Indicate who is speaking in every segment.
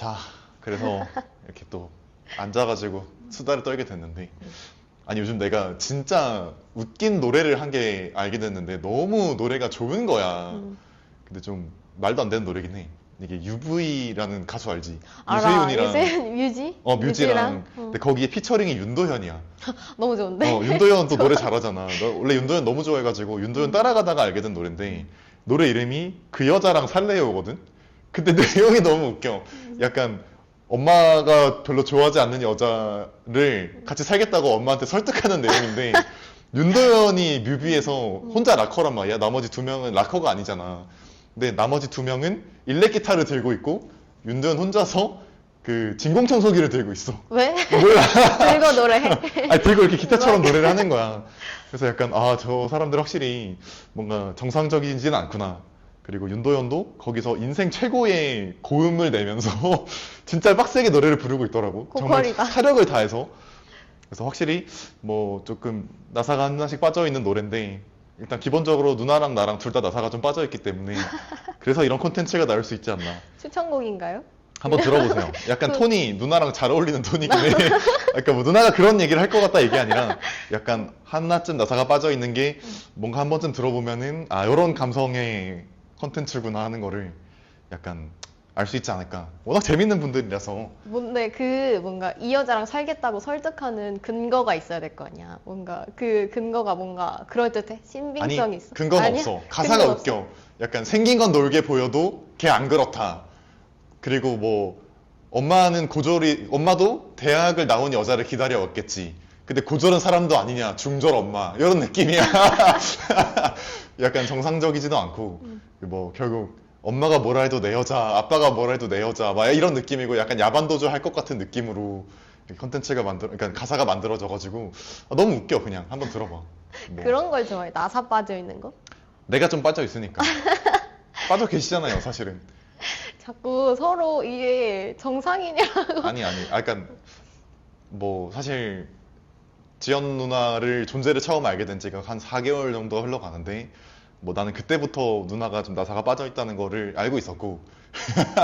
Speaker 1: 자, 그래서 이렇게 또 앉아가지고 수다를 떨게 됐는데, 아니 요즘 내가 진짜 웃긴 노래를 한 게 알게 됐는데 너무 노래가 좋은 거야. 근데 좀 말도 안 되는 노래긴 해. 이게 UV라는 가수 알지?
Speaker 2: 알아.
Speaker 1: 유세윤이랑
Speaker 2: 유세윤, 뮤지?
Speaker 1: 뮤지랑. 근데 거기에 피처링이 윤도현이야.
Speaker 2: 너무 좋은데?
Speaker 1: 윤도현 또 노래 잘하잖아. 나 원래 윤도현 너무 좋아해가지고 윤도현 따라가다가 알게 된 노래인데, 노래 이름이 그 여자랑 살래요거든. 근데 내용이 너무 웃겨. 약간 엄마가 별로 좋아하지 않는 여자를 같이 살겠다고 엄마한테 설득하는 내용인데, 윤도현이 뮤비에서 혼자 락커란 말이야. 나머지 두 명은 락커가 아니잖아. 근데 나머지 두 명은 일렉 기타를 들고 있고, 윤도현 혼자서 그 진공청소기를 들고 있어.
Speaker 2: 왜?
Speaker 1: 몰라.
Speaker 2: 들고 노래해?
Speaker 1: 아니, 들고 이렇게 기타처럼 노래를 하는 거야. 그래서 약간, 아, 저 사람들 확실히 뭔가 정상적이지는 않구나. 그리고 윤도현도 거기서 인생 최고의 고음을 내면서 진짜 빡세게 노래를 부르고 있더라고. 정말
Speaker 2: 고퀄이다.
Speaker 1: 사력을 다해서. 그래서 확실히 뭐 조금 나사가 하나씩 빠져있는 노래인데, 일단 기본적으로 누나랑 나랑 둘 다 나사가 좀 빠져있기 때문에 그래서 이런 콘텐츠가 나올 수 있지 않나.
Speaker 2: 추천곡인가요?
Speaker 1: 한번 들어보세요. 약간 톤이 누나랑 잘 어울리는 톤이긴 해. 약간 뭐 누나가 그런 얘기를 할 것 같다 이게 아니라, 약간 하나쯤 나사가 빠져있는 게 뭔가 한 번쯤 들어보면은, 아, 요런 감성의 콘텐츠구나 하는 거를 약간 알 수 있지 않을까. 워낙 재밌는 분들이라서.
Speaker 2: 뭔데 뭔가 이 여자랑 살겠다고 설득하는 근거가 있어야 될 거 아니야. 뭔가 그 근거가 뭔가 그럴듯해? 신빙성이
Speaker 1: 아니,
Speaker 2: 있어?
Speaker 1: 근거는
Speaker 2: 아니야?
Speaker 1: 없어. 가사가
Speaker 2: 근거
Speaker 1: 웃겨. 약간 생긴 건 놀게 보여도 걔 안 그렇다. 그리고 뭐 엄마도 대학을 나온 여자를 기다려 왔겠지. 근데 고졸은 사람도 아니냐, 중졸 엄마, 이런 느낌이야. 약간 정상적이지도 않고, 뭐 결국 엄마가 뭐라 해도 내 여자, 아빠가 뭐라 해도 내 여자, 막 이런 느낌이고, 약간 야반도주 할 것 같은 느낌으로 컨텐츠가 그러니까 가사가 만들어져가지고, 아, 너무 웃겨. 그냥 한번 들어봐. 뭐,
Speaker 2: 그런 걸 좋아해. 나사 빠져 있는 거?
Speaker 1: 내가 좀 빠져 있으니까. 빠져 계시잖아요, 사실은.
Speaker 2: 자꾸 서로 이게 정상이냐고.
Speaker 1: 아니. 약간 뭐 사실 지연 누나를 존재를 처음 알게 된 지가 한 4개월 정도 흘러가는데, 뭐 나는 그때부터 누나가 좀 나사가 빠져 있다는 거를 알고 있었고,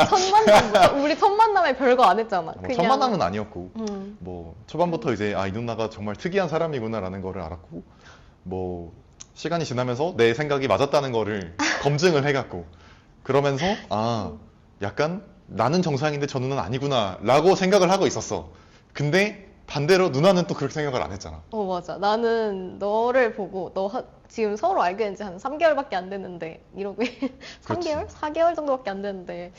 Speaker 2: 첫 만남부터? 우리 첫 만남에 별거 안 했잖아.
Speaker 1: 뭐 첫 만남은 아니었고,
Speaker 2: 음.
Speaker 1: 뭐 초반부터 이제 아, 이 누나가 정말 특이한 사람이구나라는 거를 알았고, 뭐 시간이 지나면서 내 생각이 맞았다는 거를 검증을 해갔고, 그러면서 아, 약간 나는 정상인데 저 누나는 아니구나 라고 생각을 하고 있었어. 근데 반대로 누나는 또 그렇게 생각을 안 했잖아.
Speaker 2: 맞아. 나는 너를 보고 지금 서로 알게 된 지 한 3개월밖에 안 됐는데 이러고 3개월? 4개월 정도밖에 안 됐는데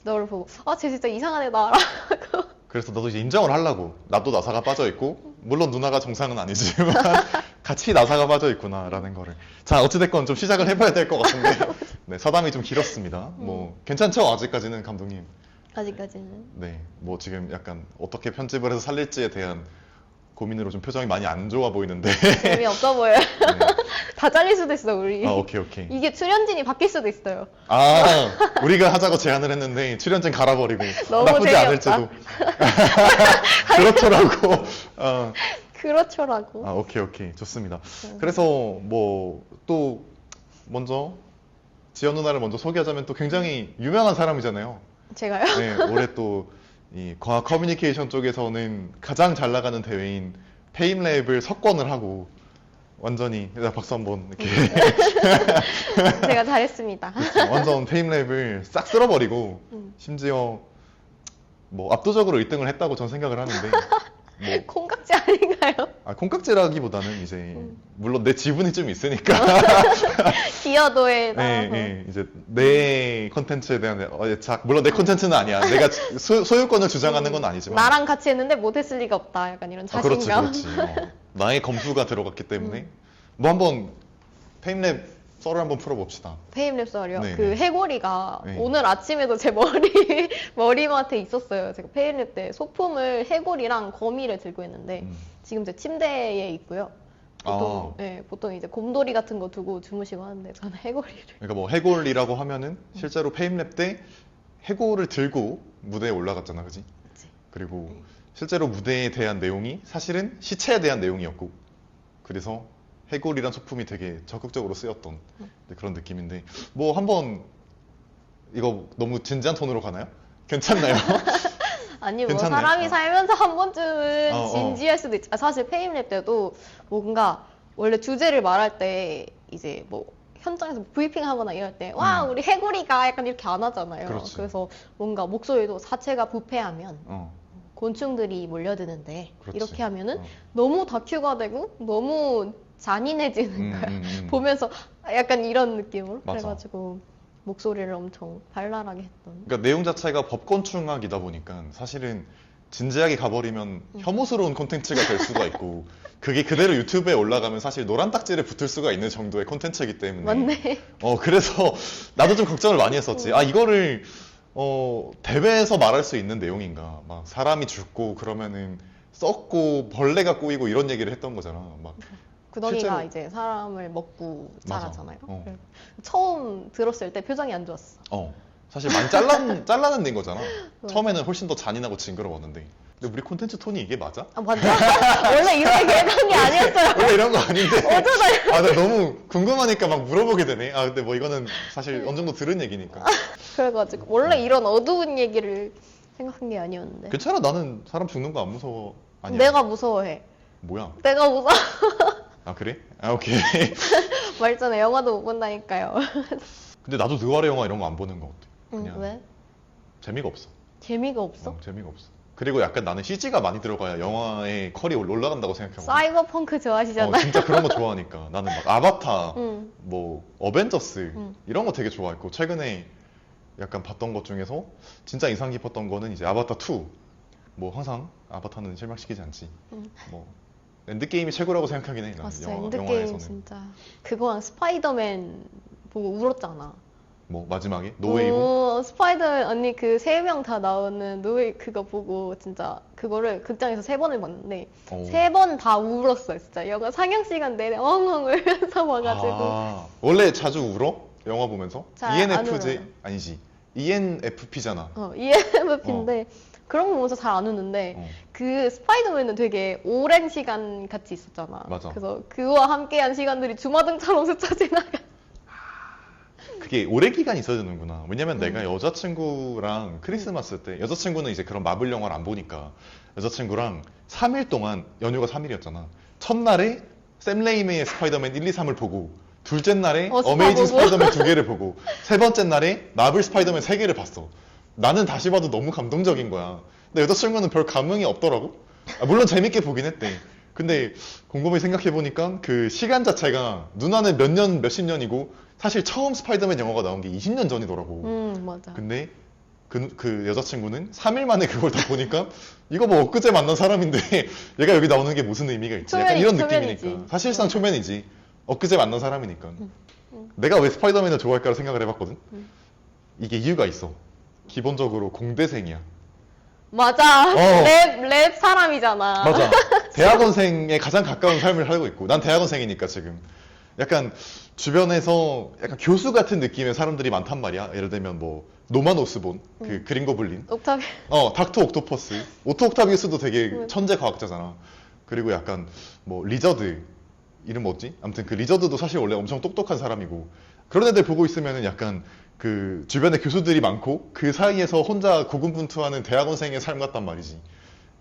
Speaker 2: 너를 보고 쟤 진짜 이상한 애다 라고.
Speaker 1: 그래서 나도 이제 인정을 하려고. 나도 나사가 빠져 있고, 물론 누나가 정상은 아니지만 같이 나사가 빠져 있구나 라는 거를. 자, 어찌됐건 좀 시작을 해봐야 될 것 같은데, 네, 사담이 좀 길었습니다. 뭐 괜찮죠? 아직까지는 감독님.
Speaker 2: 아직까지는.
Speaker 1: 네, 뭐 지금 약간 어떻게 편집을 해서 살릴지에 대한 고민으로 좀 표정이 많이 안 좋아 보이는데.
Speaker 2: 재미없어 보여요. 다 잘릴 수도 있어 우리.
Speaker 1: 아, 오케이.
Speaker 2: 이게 출연진이 바뀔 수도 있어요.
Speaker 1: 아, 우리가 하자고 제안을 했는데 출연진 갈아버리고.
Speaker 2: 너무
Speaker 1: 나쁘지
Speaker 2: 재미없다.
Speaker 1: 않을지도. 그렇더라고.
Speaker 2: 그렇죠라고.
Speaker 1: 아, 오케이. 좋습니다. 그래서 뭐 또 먼저 지연 누나를 먼저 소개하자면, 또 굉장히 유명한 사람이잖아요.
Speaker 2: 제가요?
Speaker 1: 네, 올해 또 이 과학 커뮤니케이션 쪽에서는 가장 잘 나가는 대회인 페임랩을 석권을 하고, 완전히 박수 한번 이렇게
Speaker 2: 제가 잘했습니다.
Speaker 1: 완전 페임랩을 싹 쓸어버리고, 심지어 뭐 압도적으로 1등을 했다고 전 생각을 하는데, 뭐
Speaker 2: 콩깍지 아닌가요?
Speaker 1: 콩깍지라기보다는 이제 물론 내 지분이 좀 있으니까
Speaker 2: 기여도에 따라서.
Speaker 1: 이제 내 컨텐츠에 대한 물론 내 컨텐츠는 아니야. 내가 소유권을 주장하는 건 아니지만,
Speaker 2: 나랑 같이 했는데 못했을 리가 없다. 약간 이런 자신감.
Speaker 1: 그렇지. 나의 검수가 들어갔기 때문에 뭐 한번 페임랩 썰을 한번 풀어봅시다.
Speaker 2: 페임랩 썰이요?
Speaker 1: 네,
Speaker 2: 그
Speaker 1: 네.
Speaker 2: 해골이가
Speaker 1: 네.
Speaker 2: 오늘 아침에도 제 머리맡에 있었어요. 제가 페임랩 때 소품을 해골이랑 거미를 들고 있는데 지금 제 침대에 있고요. 보통 이제 곰돌이 같은 거 두고 주무시고 하는데 저는 해골이를.
Speaker 1: 그러니까 뭐 해골이라고 하면은 실제로 페임랩 때 해골을 들고 무대에 올라갔잖아, 그지?
Speaker 2: 그치.
Speaker 1: 그리고 실제로 무대에 대한 내용이 사실은 시체에 대한 내용이었고, 그래서 해골이란 소품이 되게 적극적으로 쓰였던 그런 느낌인데, 뭐 한번 이거 너무 진지한 톤으로 가나요? 괜찮나요?
Speaker 2: 아니 뭐
Speaker 1: 괜찮네.
Speaker 2: 사람이 살면서 한 번쯤은
Speaker 1: 어, 어.
Speaker 2: 진지할 수도 있지. 사실 페임랩 때도 뭔가 원래 주제를 말할 때 이제 뭐 현장에서 브리핑 하거나 이럴 때 와 우리 해골이가 약간 이렇게 안 하잖아요.
Speaker 1: 그렇지.
Speaker 2: 그래서 뭔가 목소리도 사체가 부패하면
Speaker 1: 어.
Speaker 2: 곤충들이 몰려드는데
Speaker 1: 그렇지.
Speaker 2: 이렇게 하면은
Speaker 1: 어.
Speaker 2: 너무 다큐가 되고 너무 잔인해지는 거야. 보면서 약간 이런 느낌으로.
Speaker 1: 맞아.
Speaker 2: 그래가지고 목소리를 엄청 발랄하게 했던.
Speaker 1: 그러니까 내용 자체가 법건충학이다 보니까 사실은 진지하게 가버리면 혐오스러운 콘텐츠가 될 수가 있고 그게 그대로 유튜브에 올라가면 사실 노란 딱지를 붙을 수가 있는 정도의 콘텐츠이기 때문에
Speaker 2: 맞네.
Speaker 1: 그래서 나도 좀 걱정을 많이 했었지. 아 이거를 대회에서 말할 수 있는 내용인가? 막 사람이 죽고 그러면은 썩고 벌레가 꼬이고 이런 얘기를 했던 거잖아. 막
Speaker 2: 구덩이가
Speaker 1: 실제로-
Speaker 2: 이제 사람을 먹고
Speaker 1: 맞아.
Speaker 2: 자라잖아요.
Speaker 1: 어.
Speaker 2: 그래서 처음 들었을 때 표정이 안 좋았어.
Speaker 1: 사실 많이 잘라낸 거잖아. 처음에는 훨씬 더 잔인하고 징그러웠는데. 근데 우리 콘텐츠 톤이 이게 맞아?
Speaker 2: 아 맞나? 원래 이렇게 계획한 게 아니었어요.
Speaker 1: 원래 이런 거 아닌데.
Speaker 2: 어쩌다요?
Speaker 1: 나 너무 궁금하니까 막 물어보게 되네. 근데 뭐 이거는 사실 어느 정도 들은 얘기니까.
Speaker 2: 그래가지고 원래 이런 어두운 얘기를 생각한 게 아니었는데.
Speaker 1: 괜찮아. 나는 사람 죽는 거 안 무서워. 아니야.
Speaker 2: 내가 무서워해.
Speaker 1: 뭐야?
Speaker 2: 내가 무서워.
Speaker 1: 아, 그래? 오케이.
Speaker 2: 말잖아. 영화도 못 본다니까요.
Speaker 1: 근데 나도 느와르 영화 이런 거 안 보는 거 같아. 그냥
Speaker 2: 왜?
Speaker 1: 재미가 없어.
Speaker 2: 재미가 없어?
Speaker 1: 재미가 없어. 그리고 약간 나는 CG가 많이 들어가야 영화의 퀄이 올라간다고 생각하고.
Speaker 2: 사이버펑크 좋아하시잖아요.
Speaker 1: 진짜 그런 거 좋아하니까. 나는 막 아바타,
Speaker 2: 응.
Speaker 1: 뭐 어벤져스
Speaker 2: 응.
Speaker 1: 이런 거 되게 좋아했고 최근에 약간 봤던 것 중에서 진짜 인상 깊었던 거는 이제 아바타 2. 뭐 항상 아바타는 실망시키지 않지.
Speaker 2: 응.
Speaker 1: 뭐 엔드게임이 최고라고 생각하긴 해. 나는
Speaker 2: 봤어.
Speaker 1: 영화에서는.
Speaker 2: 엔드게임 진짜. 그거랑 스파이더맨 보고 울었잖아.
Speaker 1: 뭐 마지막에 노웨이홈.
Speaker 2: 스파이더맨 언니 그 세 명 다 나오는 노웨이 그거 보고 진짜 그거를 극장에서 3번을 봤는데
Speaker 1: 오.
Speaker 2: 3번 다 울었어요. 진짜 영화 상영 시간 내내 엉엉 울면서 봐가지고.
Speaker 1: 원래 자주 울어? 영화 보면서?
Speaker 2: 잘안
Speaker 1: ENFJ?
Speaker 2: 울어요.
Speaker 1: 아니지. ENFP잖아.
Speaker 2: ENFP인데 그런 거 보면서 잘 안 우는데
Speaker 1: 어.
Speaker 2: 그 스파이더맨은 되게 오랜 시간 같이 있었잖아.
Speaker 1: 맞아.
Speaker 2: 그래서 그와 함께한 시간들이 주마등처럼 스쳐 지나가.
Speaker 1: 그게 오래 기간 있어야 되는구나. 왜냐면 내가 여자친구랑 크리스마스 때, 여자친구는 이제 그런 마블 영화를 안 보니까, 여자친구랑 3일 동안, 연휴가 3일이었잖아. 첫날에 샘 레이미의 스파이더맨 1, 2, 3을 보고, 둘째 날에
Speaker 2: 스파
Speaker 1: 어메이징
Speaker 2: 보고.
Speaker 1: 스파이더맨 2개를 보고, 세 번째 날에 마블 스파이더맨 3개를 봤어. 나는 다시 봐도 너무 감동적인 거야. 근데 여자친구는 별 감흥이 없더라고. 물론 재밌게 보긴 했대. 근데 곰곰이 생각해보니까 그 시간 자체가 누나는 몇 년, 몇십 년이고 사실 처음 스파이더맨 영화가 나온 게 20년 전이더라고.
Speaker 2: 맞아.
Speaker 1: 근데 그 여자친구는 3일 만에 그걸 다 보니까 이거 뭐 엊그제 만난 사람인데 얘가 여기 나오는 게 무슨 의미가 있지? 약간 이런
Speaker 2: 초면이지.
Speaker 1: 느낌이니까. 사실상 초면이지. 엊그제 만난 사람이니까. 내가 왜 스파이더맨을 좋아할까를 생각을 해봤거든. 이게 이유가 있어. 기본적으로 공대생이야.
Speaker 2: 맞아.
Speaker 1: 어.
Speaker 2: 랩 사람이잖아.
Speaker 1: 맞아. 대학원생에 가장 가까운 삶을 살고 있고, 난 대학원생이니까 지금. 약간 주변에서 약간 교수 같은 느낌의 사람들이 많단 말이야. 예를 들면 뭐 노만 오스본, 그 그린 고블린,
Speaker 2: 옥타비.
Speaker 1: 닥터 옥토퍼스, 오토 옥타비우스도 되게 천재 과학자잖아. 그리고 약간 뭐 리저드 이름 뭐지? 아무튼 그 리저드도 사실 원래 엄청 똑똑한 사람이고 그런 애들 보고 있으면은 약간 그 주변에 교수들이 많고 그 사이에서 혼자 고군분투하는 대학원생의 삶 같단 말이지.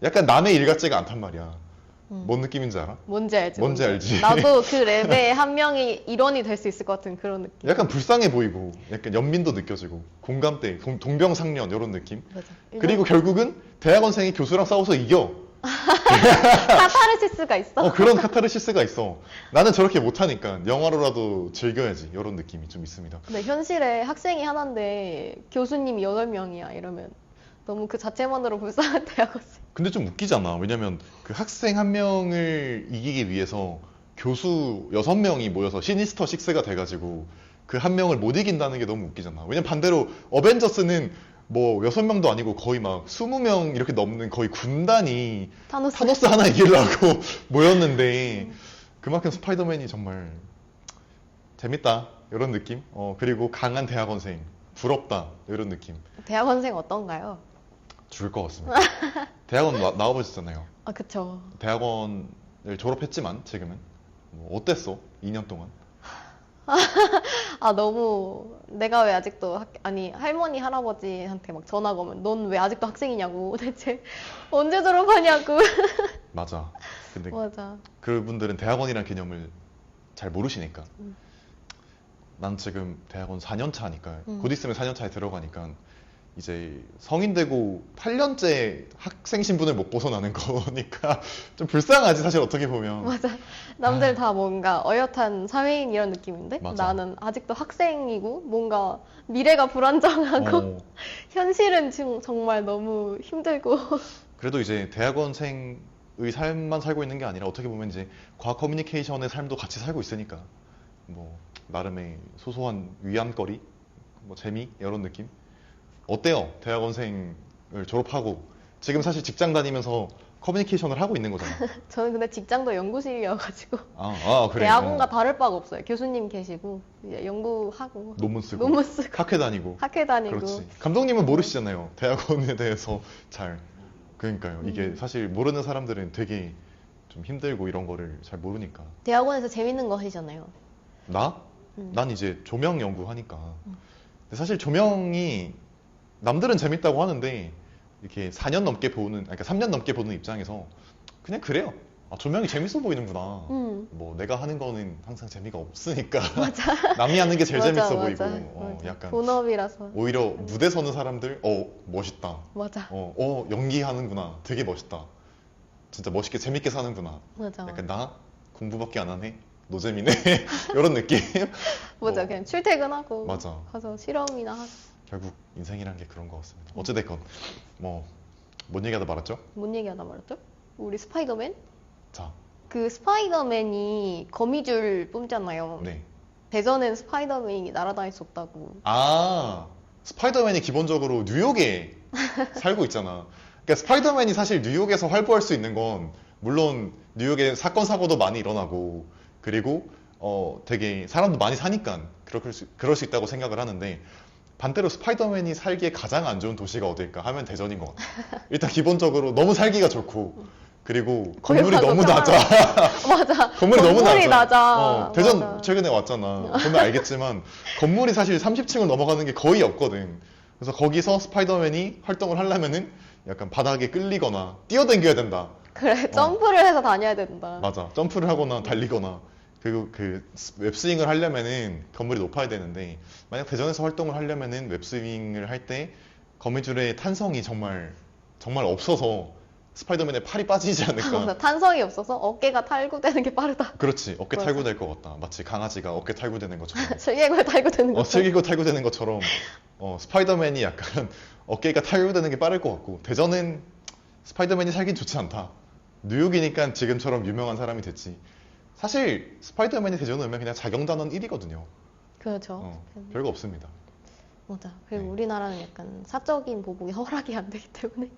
Speaker 1: 약간 남의 일 같지가 않단 말이야. 뭔 느낌인지 알아?
Speaker 2: 뭔지 알지?
Speaker 1: 뭔지 알지?
Speaker 2: 나도 그 랩에 한 명이 일원이 될 수 있을 것 같은 그런 느낌.
Speaker 1: 약간 불쌍해 보이고 약간 연민도 느껴지고 공감대, 동병상련 이런 느낌.
Speaker 2: 맞아.
Speaker 1: 그리고 결국은 대학원생이 교수랑 싸워서 이겨.
Speaker 2: 카타르시스가 있어.
Speaker 1: 그런 카타르시스가 있어. 나는 저렇게 못하니까 영화로라도 즐겨야지. 이런 느낌이 좀 있습니다.
Speaker 2: 근데 현실에 학생이 하나인데 교수님이 8명이야 이러면 너무 그 자체만으로 불쌍한 대학원생.
Speaker 1: 근데 좀 웃기잖아. 왜냐면 그 학생 한 명을 이기기 위해서 교수 6명이 모여서 시니스터 6가 돼가지고 그 한 명을 못 이긴다는 게 너무 웃기잖아. 왜냐면 반대로 어벤져스는 뭐 6명도 아니고 거의 막 20명 이렇게 넘는 거의 군단이 타노스 하나 이기려고 모였는데 그만큼 스파이더맨이 정말 재밌다. 이런 느낌. 그리고 강한 대학원생. 부럽다. 이런 느낌.
Speaker 2: 대학원생 어떤가요?
Speaker 1: 죽을 것 같습니다. 대학원 나와보셨잖아요.
Speaker 2: 아 그쵸.
Speaker 1: 대학원을 졸업했지만 지금은 뭐 어땠어? 2년 동안?
Speaker 2: 아, 너무 내가 왜 아직도 아니 할머니 할아버지한테 막 전화가 오면 넌 왜 아직도 학생이냐고 대체 언제 졸업하냐고.
Speaker 1: 맞아. 근데
Speaker 2: 맞아.
Speaker 1: 그분들은 대학원이란 개념을 잘 모르시니까.
Speaker 2: 음.
Speaker 1: 난 지금 대학원 4년 차니까
Speaker 2: 음.
Speaker 1: 곧 있으면 4년 차에 들어가니까 이제 성인 되고 8년째 학생 신분을 못 벗어나는 거니까 좀 불쌍하지 사실 어떻게 보면.
Speaker 2: 맞아. 남들 다 뭔가 어엿한 사회인 이런 느낌인데
Speaker 1: 맞아.
Speaker 2: 나는 아직도 학생이고 뭔가 미래가 불안정하고
Speaker 1: 어,
Speaker 2: 현실은 지금 정말 너무 힘들고.
Speaker 1: 그래도 이제 대학원생의 삶만 살고 있는 게 아니라 어떻게 보면 이제 과학 커뮤니케이션의 삶도 같이 살고 있으니까 뭐 나름의 소소한 위안거리, 뭐 재미 이런 느낌. 어때요? 대학원생을 졸업하고 지금 사실 직장 다니면서 커뮤니케이션을 하고 있는 거잖아.
Speaker 2: 저는 근데 직장도 연구실이어가지고
Speaker 1: 그래.
Speaker 2: 대학원과 다를 바가 없어요. 교수님 계시고 이제 연구하고
Speaker 1: 논문 쓰고
Speaker 2: 논문 쓰고
Speaker 1: 학회 다니고.
Speaker 2: 학회 다니고.
Speaker 1: 그렇지. 감독님은 모르시잖아요. 대학원에 대해서 잘. 그러니까요. 이게 사실 모르는 사람들은 되게 좀 힘들고 이런 거를 잘 모르니까.
Speaker 2: 대학원에서 재밌는 거 하시잖아요.
Speaker 1: 나?
Speaker 2: 음.
Speaker 1: 난 이제 조명 연구하니까. 근데 사실 조명이 남들은 재밌다고 하는데 이렇게 4년 넘게 보는, 그러니까 3년 넘게 보는 입장에서 그냥 그래요. 아, 조명이 재밌어 보이는구나. 뭐 내가 하는 거는 항상 재미가 없으니까. 남이 하는 게 제일 재밌어 보이고.
Speaker 2: 맞아.
Speaker 1: 약간
Speaker 2: 본업이라서.
Speaker 1: 오히려 무대 서는 사람들, 멋있다.
Speaker 2: 맞아.
Speaker 1: 연기하는구나. 되게 멋있다. 진짜 멋있게 재밌게 사는구나.
Speaker 2: 맞아.
Speaker 1: 약간 나 공부밖에 안 하네. 노잼이네. 이런 느낌.
Speaker 2: 맞아.
Speaker 1: 뭐,
Speaker 2: 그냥 출퇴근하고
Speaker 1: 맞아.
Speaker 2: 가서 실험이나 하고.
Speaker 1: 결국 인생이란 게 그런 것 같습니다. 어찌됐건 뭐 뭔 얘기하다 말았죠?
Speaker 2: 뭔 얘기하다 말았죠? 우리 스파이더맨?
Speaker 1: 자,
Speaker 2: 그 스파이더맨이 거미줄 뿜잖아요.
Speaker 1: 네.
Speaker 2: 대전엔 스파이더맨이 날아다닐 수 없다고.
Speaker 1: 스파이더맨이 기본적으로 뉴욕에 살고 있잖아. 그러니까 스파이더맨이 사실 뉴욕에서 활보할 수 있는 건 물론 뉴욕에 사건 사고도 많이 일어나고 그리고 되게 사람도 많이 사니까 그럴 수 있다고 생각을 하는데 반대로 스파이더맨이 살기에 가장 안 좋은 도시가 어딜까 하면 대전인 것 같아. 일단 기본적으로 너무 살기가 좋고 그리고 건물이
Speaker 2: 거기
Speaker 1: 너무
Speaker 2: 가서
Speaker 1: 낮아.
Speaker 2: 맞아.
Speaker 1: 건물이 너무
Speaker 2: 건물이
Speaker 1: 낮아.
Speaker 2: 낮아.
Speaker 1: 대전
Speaker 2: 맞아.
Speaker 1: 최근에 왔잖아. 그러면 알겠지만 건물이 사실 30층을 넘어가는 게 거의 없거든. 그래서 거기서 스파이더맨이 활동을 하려면은 약간 바닥에 끌리거나 뛰어다녀야 된다.
Speaker 2: 그래, 점프를 해서 다녀야 된다.
Speaker 1: 맞아. 점프를 하거나 달리거나 그리고 그 웹스윙을 하려면은 건물이 높아야 되는데 만약 대전에서 활동을 하려면은 웹스윙을 할 때 거미줄의 탄성이 정말 없어서 스파이더맨의 팔이 빠지지 않을까.
Speaker 2: 맞아. 탄성이 없어서 어깨가 탈구되는 게 빠르다.
Speaker 1: 그렇지. 어깨
Speaker 2: 맞아.
Speaker 1: 탈구될 것 같다. 마치 강아지가 어깨 탈구되는 것처럼.
Speaker 2: 슬개골 탈구되는 거.
Speaker 1: 슬기고 탈구되는 것처럼 스파이더맨이 약간 어깨가 탈구되는 게 빠를 것 같고 대전은 스파이더맨이 살긴 좋지 않다. 뉴욕이니까 지금처럼 유명한 사람이 됐지. 사실 스파이더맨이 대전에 오면 그냥 자경단원 1이거든요.
Speaker 2: 그렇죠.
Speaker 1: 별거 없습니다.
Speaker 2: 맞아. 그리고
Speaker 1: 네.
Speaker 2: 우리나라는 약간 사적인 보복이 허락이 안 되기 때문에.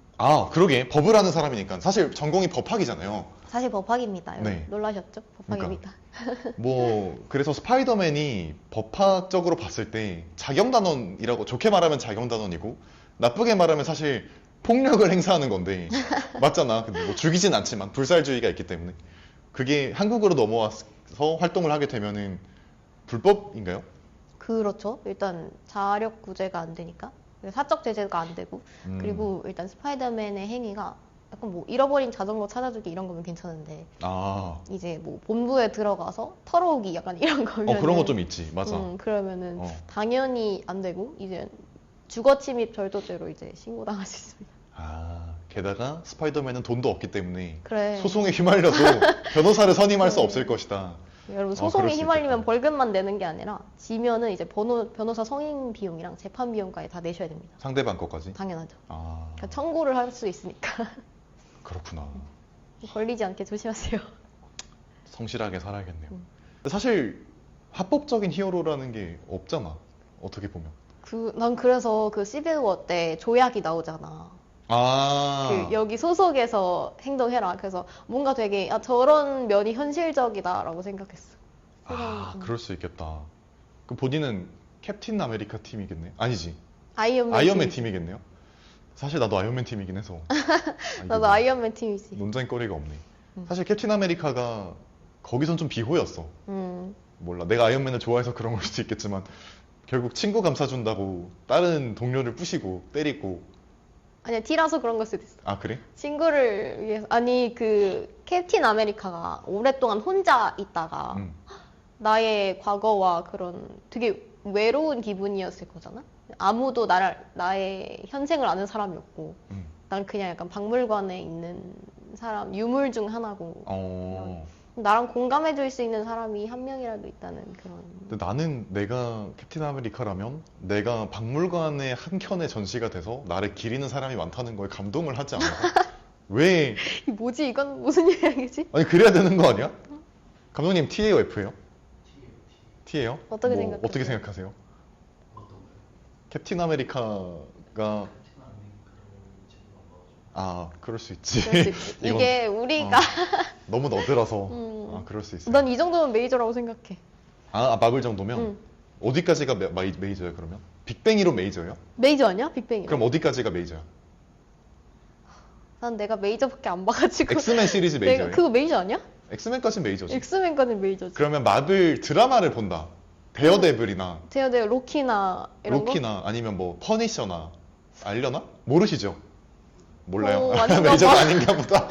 Speaker 1: 그러게. 법을 하는 사람이니까. 사실 전공이 법학이잖아요.
Speaker 2: 사실 법학입니다.
Speaker 1: 네.
Speaker 2: 놀라셨죠? 법학입니다.
Speaker 1: 그래서 스파이더맨이 법학적으로 봤을 때 자경단원이라고 좋게 말하면 자경단원이고 나쁘게 말하면 사실 폭력을 행사하는 건데 맞잖아. 근데 뭐 죽이진 않지만 불살주의가 있기 때문에 그게 한국으로 넘어와서 활동을 하게 되면은 불법인가요?
Speaker 2: 그렇죠. 일단 자력 구제가 안 되니까. 사적 제재가 안 되고. 그리고 일단 스파이더맨의 행위가 약간 뭐 잃어버린 자전거 찾아주기 이런 거면 괜찮은데 이제 뭐 본부에 들어가서 털어오기 약간 이런 거면
Speaker 1: 그런 거 좀 있지. 맞아.
Speaker 2: 그러면은 당연히 안 되고 이제 주거 침입 절도죄로 이제 신고당할 수 있습니다.
Speaker 1: 게다가 스파이더맨은 돈도 없기 때문에
Speaker 2: 그래.
Speaker 1: 소송에 휘말려도 변호사를 선임할 수 없을 것이다.
Speaker 2: 여러분
Speaker 1: 그럴
Speaker 2: 소송에
Speaker 1: 수
Speaker 2: 휘말리면
Speaker 1: 있겠다.
Speaker 2: 벌금만 내는 게 아니라 지면은 이제 변호사 성인 비용이랑 재판 비용까지 다 내셔야 됩니다.
Speaker 1: 상대방 것까지?
Speaker 2: 당연하죠.
Speaker 1: 아,
Speaker 2: 그러니까 청구를 할 수 있으니까
Speaker 1: 그렇구나.
Speaker 2: 걸리지 않게 조심하세요.
Speaker 1: 성실하게 살아야겠네요. 근데 사실 합법적인 히어로라는 게 없잖아. 어떻게 보면.
Speaker 2: 난 그래서 그 시빌워 때 조약이 나오잖아. 여기 소속에서 행동해라. 그래서 뭔가 되게 저런 면이 현실적이다라고 생각했어.
Speaker 1: 그럴 수 있겠다. 그럼 본인은 캡틴 아메리카 팀이겠네? 아니지.
Speaker 2: 아이언맨
Speaker 1: 팀이겠네요? 사실 나도 아이언맨 팀이긴 해서.
Speaker 2: 나도 아이언맨 팀이지.
Speaker 1: 논쟁거리가 없네. 사실 캡틴 아메리카가 거기선 좀 비호였어. 몰라. 내가 아이언맨을 좋아해서 그런 걸 수도 있겠지만 결국 친구 감싸준다고 다른 동료를 부시고 때리고.
Speaker 2: 아니야, T라서 그런 걸 수도 있어.
Speaker 1: 아, 그래?
Speaker 2: 친구를 위해서. 아니, 그 캡틴 아메리카가 오랫동안 혼자 있다가
Speaker 1: 응.
Speaker 2: 나의 과거와 그런 되게 외로운 기분이었을 거잖아? 아무도 나의 현생을 아는 사람이 없고,
Speaker 1: 응.
Speaker 2: 난 그냥 약간 박물관에 있는 사람, 유물 중 하나고,
Speaker 1: 어.
Speaker 2: 나랑 공감해줄 수 있는 사람이 한 명이라도 있다는 그런.
Speaker 1: 근데 나는 내가 캡틴 아메리카라면 내가 박물관의 한 켠에 전시가 돼서 나를 기리는 사람이 많다는 거에 감동을 하지 않을까? 왜?
Speaker 2: 이 뭐지? 이건 무슨 이야기지?
Speaker 1: 아니, 그래야 되는 거 아니야? 감독님 T예요, F예요? T예요?
Speaker 2: 어떻게 생각하세요?
Speaker 1: 어떻게 생각하세요? 캡틴 아메리카가 아, 그럴 수 있지.
Speaker 2: 그럴 수 있지.
Speaker 1: 이건,
Speaker 2: 이게 우리가
Speaker 1: 너무 너드라서 아, 그럴 수 있어.
Speaker 2: 난 이 정도면 메이저라고 생각해.
Speaker 1: 마블 정도면
Speaker 2: 응.
Speaker 1: 어디까지가 메이저야 그러면? 빅뱅이로 메이저예요?
Speaker 2: 메이저 아니야? 빅뱅이.
Speaker 1: 그럼 어디까지가 메이저야?
Speaker 2: 난 내가 메이저밖에 안 봐가지고.
Speaker 1: 엑스맨 시리즈
Speaker 2: 내가
Speaker 1: 메이저예요?
Speaker 2: 그거 메이저 아니야?
Speaker 1: 엑스맨까지는 메이저지.
Speaker 2: 엑스맨까지는 메이저지.
Speaker 1: 그러면 마블 드라마를 본다. 데어데블이나
Speaker 2: 제가 로키나 이런
Speaker 1: 로키나 아니면 뭐 퍼니셔나 알려나? 모르시죠? 몰라요.
Speaker 2: 아닌가
Speaker 1: 메이저가
Speaker 2: 봐.
Speaker 1: 아닌가 보다.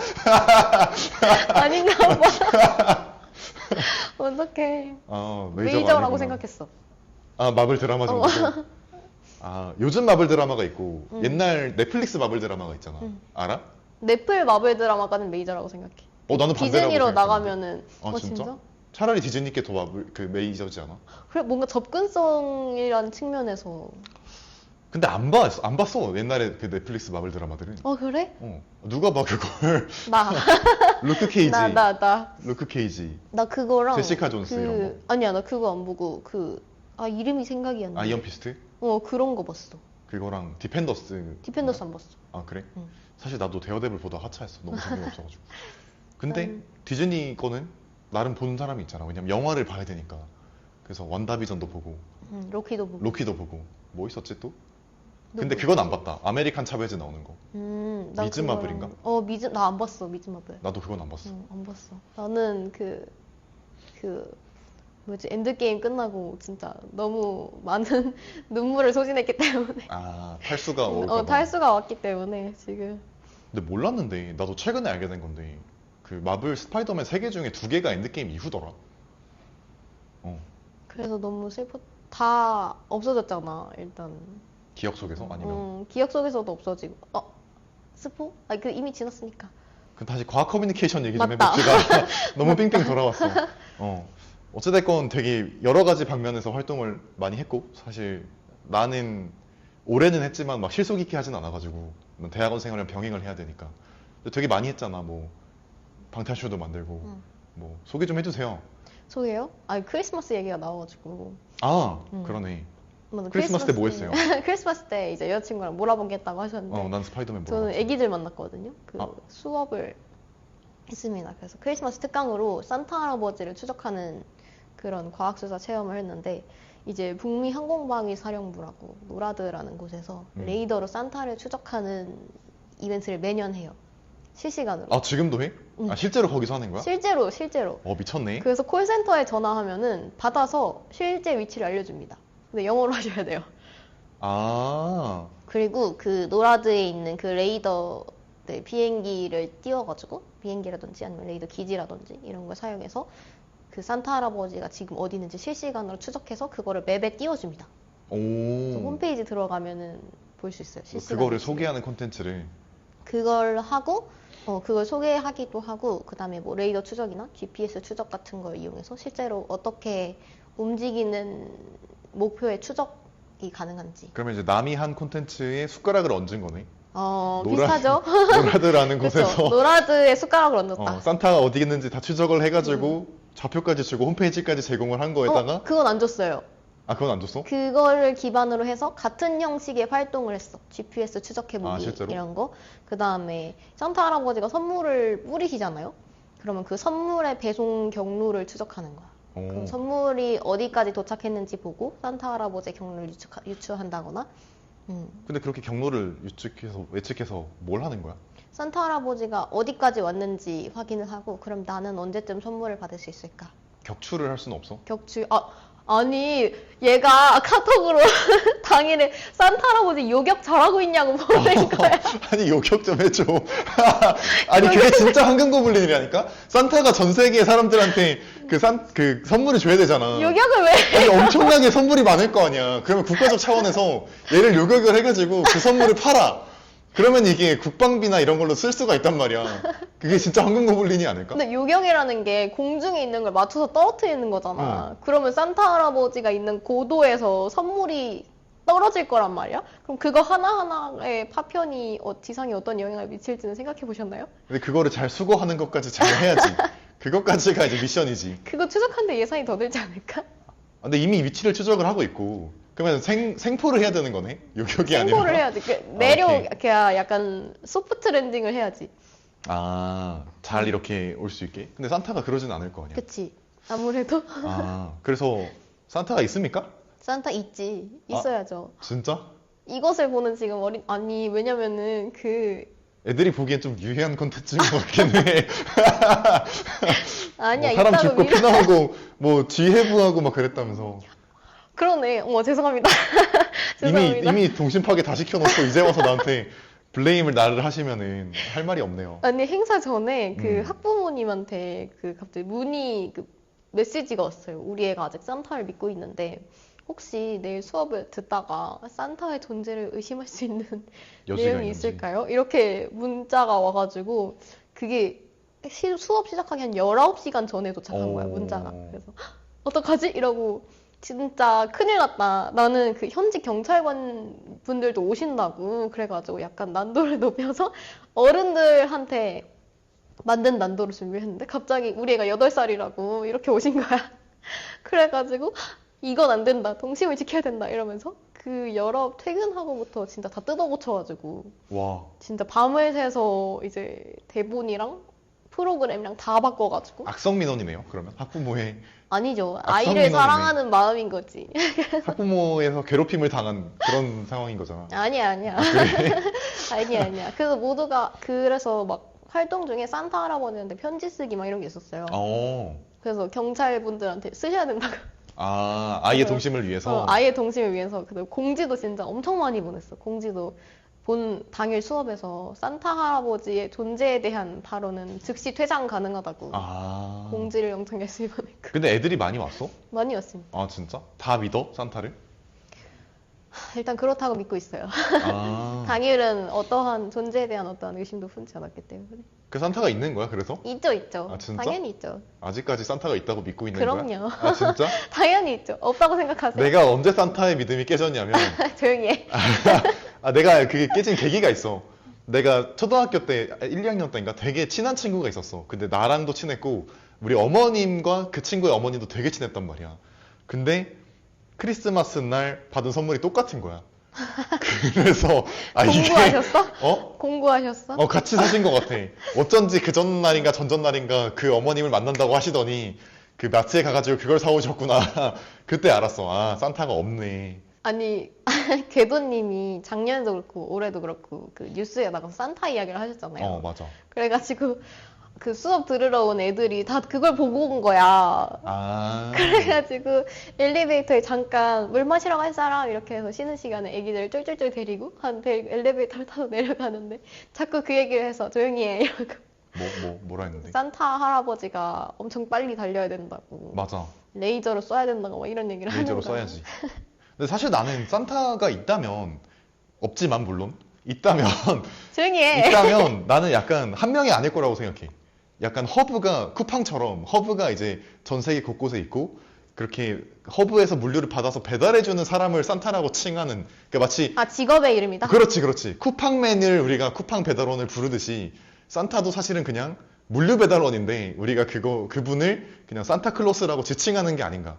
Speaker 2: 아닌가 봐. 어떡해.
Speaker 1: 메이저가
Speaker 2: 메이저라고
Speaker 1: 아니구나.
Speaker 2: 생각했어.
Speaker 1: 마블 드라마 정도죠? 요즘 마블 드라마가 있고 옛날 넷플릭스 마블 드라마가 있잖아. 알아?
Speaker 2: 넷플 마블 드라마까지는 메이저라고 생각해.
Speaker 1: 나는 반대라고
Speaker 2: 디즈니로
Speaker 1: 생각했는데.
Speaker 2: 나가면은.
Speaker 1: 진짜? 차라리 디즈니께 더 마블 메이저지 않아?
Speaker 2: 그래, 뭔가 접근성이란 측면에서.
Speaker 1: 근데 안 봤어. 옛날에 그 넷플릭스 마블 드라마들은.
Speaker 2: 그래?
Speaker 1: 누가 봐 그걸?
Speaker 2: 나.
Speaker 1: 루크 케이지.
Speaker 2: 나
Speaker 1: 루크 케이지.
Speaker 2: 그거랑.
Speaker 1: 제시카 존스 이런 거.
Speaker 2: 아니야, 나 그거 안 보고, 이름이 생각이 안 나.
Speaker 1: 아이언 피스트?
Speaker 2: 그런 거 봤어.
Speaker 1: 그거랑 디펜더스.
Speaker 2: 디펜더스 안 봤어.
Speaker 1: 그래?
Speaker 2: 응.
Speaker 1: 사실 나도 데어데블 보다 하차했어. 너무 재미가 없어가지고. 근데 디즈니 거는 나름 보는 사람이 있잖아. 왜냐면 영화를 봐야 되니까. 그래서 완다비전도 보고,
Speaker 2: 로키도 보고.
Speaker 1: 로키도 보고. 뭐 있었지 또? 근데
Speaker 2: 누구?
Speaker 1: 그건 안 봤다. 아메리칸 차베즈 나오는 거.
Speaker 2: 나
Speaker 1: 미즈
Speaker 2: 그거랑-
Speaker 1: 마블인가?
Speaker 2: 나 안 봤어, 미즈 마블.
Speaker 1: 나도 그건 안 봤어.
Speaker 2: 안 봤어. 나는 엔드게임 끝나고 진짜 너무 많은 눈물을 소진했기 때문에.
Speaker 1: 탈수가 올까 봐.
Speaker 2: 탈수가 왔기 때문에 지금.
Speaker 1: 근데 몰랐는데 나도 최근에 알게 된 건데 그 마블 스파이더맨 3개 중에 2개가 엔드게임 이후더라.
Speaker 2: 그래서 너무 다 없어졌잖아, 일단.
Speaker 1: 기억 속에서 아니면
Speaker 2: 기억 속에서도 없어지고. 스포? 이미 지났으니까.
Speaker 1: 다시 과학 커뮤니케이션 얘기 좀
Speaker 2: 맞다.
Speaker 1: 해봅시다. 너무 빙빙 돌아왔어. 어찌됐건 되게 여러 가지 방면에서 활동을 많이 했고 사실 나는 올해는 했지만 막 실속 있게 하진 않아가지고 대학원 생활이랑 병행을 해야 되니까 근데 되게 많이 했잖아. 뭐 방탈출도 만들고 뭐 소개 좀 해주세요.
Speaker 2: 소개요? 크리스마스 얘기가 나와가지고.
Speaker 1: 그러네.
Speaker 2: 맞아,
Speaker 1: 크리스마스 때 뭐 했어요?
Speaker 2: 크리스마스 때 이제 여자친구랑 몰아보겠다고 하셨는데.
Speaker 1: 난 스파이더맨
Speaker 2: 저는
Speaker 1: 몰아봤지.
Speaker 2: 애기들 만났거든요. 수업을 했습니다. 그래서 크리스마스 특강으로 산타 할아버지를 추적하는 그런 과학수사 체험을 했는데 이제 북미 항공방위 사령부라고 노라드라는 곳에서 레이더로 산타를 추적하는 이벤트를 매년 해요. 실시간으로.
Speaker 1: 지금도 해? 실제로 거기서 하는 거야?
Speaker 2: 실제로.
Speaker 1: 미쳤네.
Speaker 2: 그래서 콜센터에 전화하면은 받아서 실제 위치를 알려줍니다. 근데 영어로 하셔야 돼요. 그리고 그 노라드에 있는 그 레이더 비행기를 띄워가지고 비행기라든지 아니면 레이더 기지라든지 이런 걸 사용해서 그 산타 할아버지가 지금 어디 있는지 실시간으로 추적해서 그거를 맵에 띄워줍니다. 그래서 홈페이지 들어가면은 볼 수 있어요. 실시간
Speaker 1: 그거를
Speaker 2: 위치를.
Speaker 1: 소개하는 콘텐츠를.
Speaker 2: 그걸 하고 그걸 소개하기도 하고 그다음에 뭐 레이더 추적이나 GPS 추적 같은 걸 이용해서 실제로 어떻게 움직이는 목표의 추적이 가능한지.
Speaker 1: 그러면 이제 남이 한 콘텐츠에 숟가락을 얹은 거네.
Speaker 2: 비슷하죠?
Speaker 1: 노라드라는
Speaker 2: 그쵸.
Speaker 1: 곳에서
Speaker 2: 노라드에 숟가락을 얹었다.
Speaker 1: 산타가 어디 있는지 다 추적을 해가지고 좌표까지 주고 홈페이지까지 제공을 한 거에다가
Speaker 2: 그건 안 줬어요.
Speaker 1: 그건 안 줬어?
Speaker 2: 그거를 기반으로 해서 같은 형식의 활동을 했어. GPS 추적해보기
Speaker 1: 실제로?
Speaker 2: 이런 거. 그 다음에 산타 할아버지가 선물을 뿌리시잖아요. 그러면 그 선물의 배송 경로를 추적하는 거야. 그럼 선물이 어디까지 도착했는지 보고 산타 할아버지의 경로를 유추한다거나.
Speaker 1: 근데 그렇게 경로를 예측해서 뭘 하는 거야?
Speaker 2: 산타 할아버지가 어디까지 왔는지 확인을 하고 그럼 나는 언제쯤 선물을 받을 수 있을까?
Speaker 1: 격추를 할 수는 없어?
Speaker 2: 아니, 얘가 카톡으로 당일에 산타 할아버지 요격 잘하고 있냐고 보낸 거야.
Speaker 1: 아니 요격 좀 해줘. 아니 그게 진짜 황금 고블린이라니까? 산타가 전 세계 사람들한테 그 선물을 줘야 되잖아.
Speaker 2: 요격을 왜?
Speaker 1: 아니 엄청나게 선물이 많을 거 아니야. 그러면 국가적 차원에서 얘를 요격을 해가지고 그 선물을 팔아. 그러면 이게 국방비나 이런 걸로 쓸 수가 있단 말이야. 그게 진짜 황금 고블린이 아닐까?
Speaker 2: 근데 요격이라는 게 공중에 있는 걸 맞춰서 떨어뜨리는 거잖아. 그러면 산타 할아버지가 있는 고도에서 선물이 떨어질 거란 말이야? 그럼 그거 하나하나의 파편이 지상에 어떤 영향을 미칠지는 생각해 보셨나요?
Speaker 1: 근데 그거를 잘 수거하는 것까지 잘 해야지. 그것까지가 이제 미션이지.
Speaker 2: 그거 추적하는데 예산이 더 들지 않을까?
Speaker 1: 근데 이미 위치를 추적을 하고 있고. 그러면 생포를 해야 되는 거네? 요격이 아니라.
Speaker 2: 생포를 해야지. 그냥 약간 소프트 랜딩을 해야지.
Speaker 1: 잘 이렇게 올 수 있게? 근데 산타가 그러진 않을 거 아니야?
Speaker 2: 그치. 아무래도.
Speaker 1: 그래서 산타가 있습니까?
Speaker 2: 산타 있지. 있어야죠.
Speaker 1: 진짜?
Speaker 2: 이것을 보는 지금 왜냐면은
Speaker 1: 애들이 보기엔 좀 유해한 콘텐츠인 것 같긴 해.
Speaker 2: 아니야,
Speaker 1: 뭐 사람
Speaker 2: 이따가
Speaker 1: 죽고 피 나오고, 뭐 뒤해부하고 막 그랬다면서.
Speaker 2: 그러네. 죄송합니다. 죄송합니다.
Speaker 1: 이미 동심 파괴 다 시켜놓고 이제 와서 나한테 블레임을 나를 하시면은 할 말이 없네요.
Speaker 2: 아니, 행사 전에 학부모님한테 갑자기 메시지가 왔어요. 우리 애가 아직 산타를 믿고 있는데, 혹시 내일 수업을 듣다가 산타의 존재를 의심할 수 있는
Speaker 1: 여지가
Speaker 2: 내용이
Speaker 1: 있는지.
Speaker 2: 있을까요? 이렇게 문자가 와가지고, 그게 수업 시작하기 한 19시간 전에 도착한 거야, 문자가. 그래서, 어떡하지? 이러고, 진짜 큰일 났다. 나는 현직 경찰관 분들도 오신다고. 그래가지고 약간 난도를 높여서 어른들한테 만든 난도를 준비했는데, 갑자기 우리 애가 8살이라고 이렇게 오신 거야. 그래가지고, 이건 안 된다. 동심을 지켜야 된다. 이러면서 퇴근하고부터 진짜 다 뜯어 고쳐가지고
Speaker 1: 와.
Speaker 2: 진짜 밤을 새서 이제 대본이랑 프로그램이랑 다 바꿔가지고.
Speaker 1: 악성 민원이네요, 그러면. 학부모의,
Speaker 2: 아니죠.
Speaker 1: 악성
Speaker 2: 아이를
Speaker 1: 민원이네.
Speaker 2: 사랑하는 마음인 거지.
Speaker 1: 학부모에서 괴롭힘을 당한 그런 상황인 거잖아.
Speaker 2: 아니야. 아니야. 그래서 막 활동 중에 산타 할아버지한테 편지 쓰기 막 이런 게 있었어요. 그래서 경찰분들한테 쓰셔야 된다고.
Speaker 1: 아이의 동심을 위해서.
Speaker 2: 아이의 동심을 위해서. 그리고 공지도 진짜 엄청 많이 보냈어. 공지도 본 당일 수업에서 산타 할아버지의 존재에 대한 발언은 즉시 퇴장 가능하다고 공지를 엄청 열심히 보냈고.
Speaker 1: 근데 애들이 많이 왔어?
Speaker 2: 많이 왔습니다.
Speaker 1: 진짜? 다 믿어? 산타를?
Speaker 2: 일단 그렇다고 믿고 있어요. 당일은 어떠한 존재에 대한 어떠한 의심도 품지 않았기 때문에.
Speaker 1: 그 산타가 있는 거야, 그래서?
Speaker 2: 있죠.
Speaker 1: 진짜?
Speaker 2: 당연히 있죠.
Speaker 1: 아직까지 산타가 있다고 믿고 있는
Speaker 2: 그럼요.
Speaker 1: 거야? 진짜?
Speaker 2: 당연히 있죠. 없다고 생각하세요?
Speaker 1: 내가 언제 산타의 믿음이 깨졌냐면
Speaker 2: 조용히 해.
Speaker 1: 내가 그게 깨진 계기가 있어. 내가 초등학교 때 1, 2학년 때인가 되게 친한 친구가 있었어. 근데 나랑도 친했고 우리 어머님과 그 친구의 어머님도 되게 친했단 말이야. 근데 크리스마스 날 받은 선물이 똑같은 거야. 그래서
Speaker 2: 공부하셨어? 공부하셨어?
Speaker 1: 같이 사신 것 같아. 어쩐지 그 전날인가 전전날인가 그 어머님을 만난다고 하시더니 그 마트에 가가지고 그걸 사오셨구나. 그때 알았어. 산타가 없네.
Speaker 2: 아니, 궤도님이 작년에도 그렇고 올해도 그렇고 그 뉴스에 나가서 산타 이야기를 하셨잖아요.
Speaker 1: 맞아.
Speaker 2: 그래가지고 그 수업 들으러 온 애들이 다 그걸 보고 온 거야. 그래가지고 엘리베이터에 잠깐 물 마시러 갈 사람 이렇게 해서 쉬는 시간에 애기들 쫄쫄쫄 데리고 엘리베이터를 타서 내려가는데 자꾸 그 얘기를 해서 조용히 해 이러고.
Speaker 1: 뭐라 했는데?
Speaker 2: 산타 할아버지가 엄청 빨리 달려야 된다고.
Speaker 1: 맞아.
Speaker 2: 레이저로 쏴야 된다고 막 이런 얘기를 하는 거야.
Speaker 1: 레이저로 써야지. 근데 사실 나는 산타가 있다면, 없지만 물론,
Speaker 2: 조용히 해.
Speaker 1: 있다면 나는 약간 한 명이 아닐 거라고 생각해. 약간 쿠팡처럼 허브가 이제 전 세계 곳곳에 있고, 그렇게 허브에서 물류를 받아서 배달해주는 사람을 산타라고 칭하는, 그러니까 마치.
Speaker 2: 직업의 이름이다?
Speaker 1: 그렇지. 쿠팡맨을 우리가 쿠팡 배달원을 부르듯이, 산타도 사실은 그냥 물류 배달원인데, 우리가 그분을 그냥 산타클로스라고 지칭하는 게 아닌가.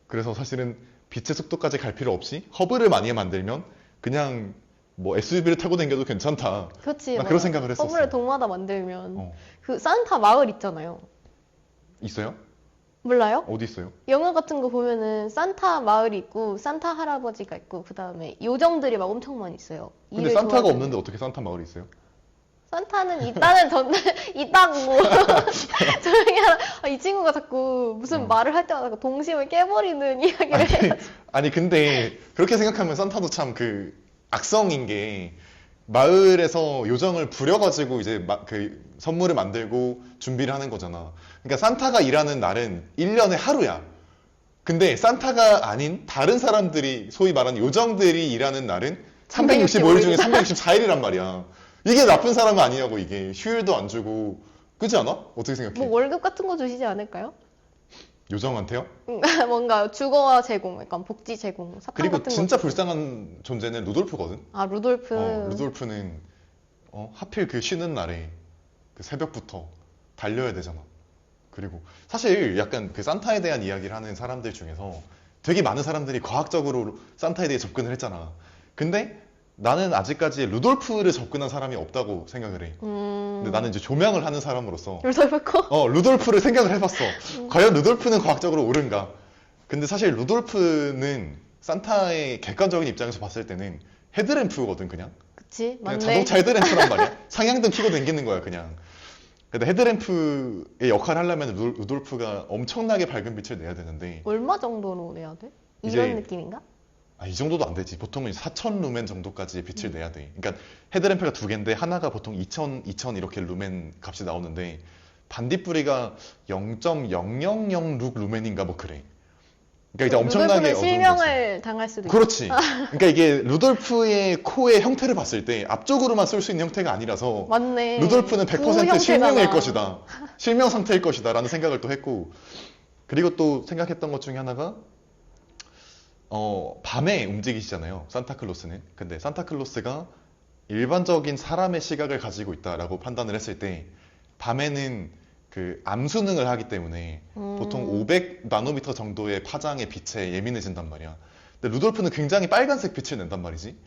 Speaker 1: 그래서 사실은 빛의 속도까지 갈 필요 없이 허브를 많이 만들면 그냥 뭐 SUV를 타고 다녀도 괜찮다.
Speaker 2: 그렇지.
Speaker 1: 나 그런 생각을 했었어.
Speaker 2: 허브를 동마다 만들면 그 산타 마을 있잖아요.
Speaker 1: 있어요?
Speaker 2: 몰라요?
Speaker 1: 어디 있어요?
Speaker 2: 영화 같은 거 보면은 산타 마을이 있고 산타 할아버지가 있고 그 다음에 요정들이 막 엄청 많이 있어요.
Speaker 1: 근데 산타가 없는데 어떻게 산타 마을이 있어요?
Speaker 2: 산타는 있다는 전 있다고 조용히 하라. 이 친구가 자꾸 무슨 말을 할 때마다 동심을 깨버리는 이야기를 해요.
Speaker 1: 아니 근데 그렇게 생각하면 산타도 참 그 악성인 게 마을에서 요정을 부려가지고 이제 그 선물을 만들고 준비를 하는 거잖아. 그러니까 산타가 일하는 날은 1년에 하루야. 근데 산타가 아닌 다른 사람들이 소위 말하는 요정들이 일하는 날은 365일 중에 364일이란 말이야. 이게 나쁜 사람은 아니냐고. 이게 휴일도 안 주고 그렇지 않아? 어떻게 생각해?
Speaker 2: 뭐 월급 같은 거 주시지 않을까요?
Speaker 1: 요정한테요?
Speaker 2: 뭔가 주거 제공, 약간 복지 제공, 사탕
Speaker 1: 그리고
Speaker 2: 같은
Speaker 1: 진짜
Speaker 2: 거.
Speaker 1: 불쌍한 존재는 루돌프거든.
Speaker 2: 아, 루돌프.
Speaker 1: 루돌프는 하필 그 쉬는 날에 그 새벽부터 달려야 되잖아. 그리고 사실 약간 그 산타에 대한 이야기를 하는 사람들 중에서 되게 많은 사람들이 과학적으로 산타에 대해 접근을 했잖아. 근데 나는 아직까지 루돌프를 접근한 사람이 없다고 생각을 해. 근데 나는 이제 조명을 하는 사람으로서
Speaker 2: 루돌프 거?
Speaker 1: 루돌프를 생각을 해봤어. 과연 루돌프는 과학적으로 옳은가? 근데 사실 루돌프는 산타의 객관적인 입장에서 봤을 때는 헤드램프거든, 그냥.
Speaker 2: 그치,
Speaker 1: 그냥
Speaker 2: 맞네.
Speaker 1: 자동차 헤드램프란 말이야. 상향등 켜고 다니는 거야, 그냥. 근데 헤드램프의 역할을 하려면 루돌프가 엄청나게 밝은 빛을 내야 되는데
Speaker 2: 얼마 정도로 내야 돼?
Speaker 1: 이제-
Speaker 2: 이런 느낌인가?
Speaker 1: 이 정도도 안 되지. 보통은 4,000 루멘 정도까지의 빛을 내야 돼. 그러니까 헤드램프가 두 개인데 하나가 보통 2,000 이렇게 루멘 값이 나오는데 반딧불이가 0.0006 루멘인가 뭐 그래. 그러니까 이제 엄청나게
Speaker 2: 루돌프는
Speaker 1: 어두운
Speaker 2: 실명을 당할 수도
Speaker 1: 거지.
Speaker 2: 있어.
Speaker 1: 그렇지. 그러니까 이게 루돌프의 코의 형태를 봤을 때 앞쪽으로만 쏠 수 있는 형태가 아니라서
Speaker 2: 맞네.
Speaker 1: 루돌프는 100%
Speaker 2: 구
Speaker 1: 실명일
Speaker 2: 형태잖아.
Speaker 1: 것이다. 실명 상태일 것이다. 라는 생각을 또 했고. 그리고 또 생각했던 것 중에 하나가, 밤에 움직이시잖아요. 산타클로스는. 근데 산타클로스가 일반적인 사람의 시각을 가지고 있다라고 판단을 했을 때, 밤에는 그 암수능을 하기 때문에 보통 500 나노미터 정도의 파장의 빛에 예민해진단 말이야. 근데 루돌프는 굉장히 빨간색 빛을 낸단 말이지.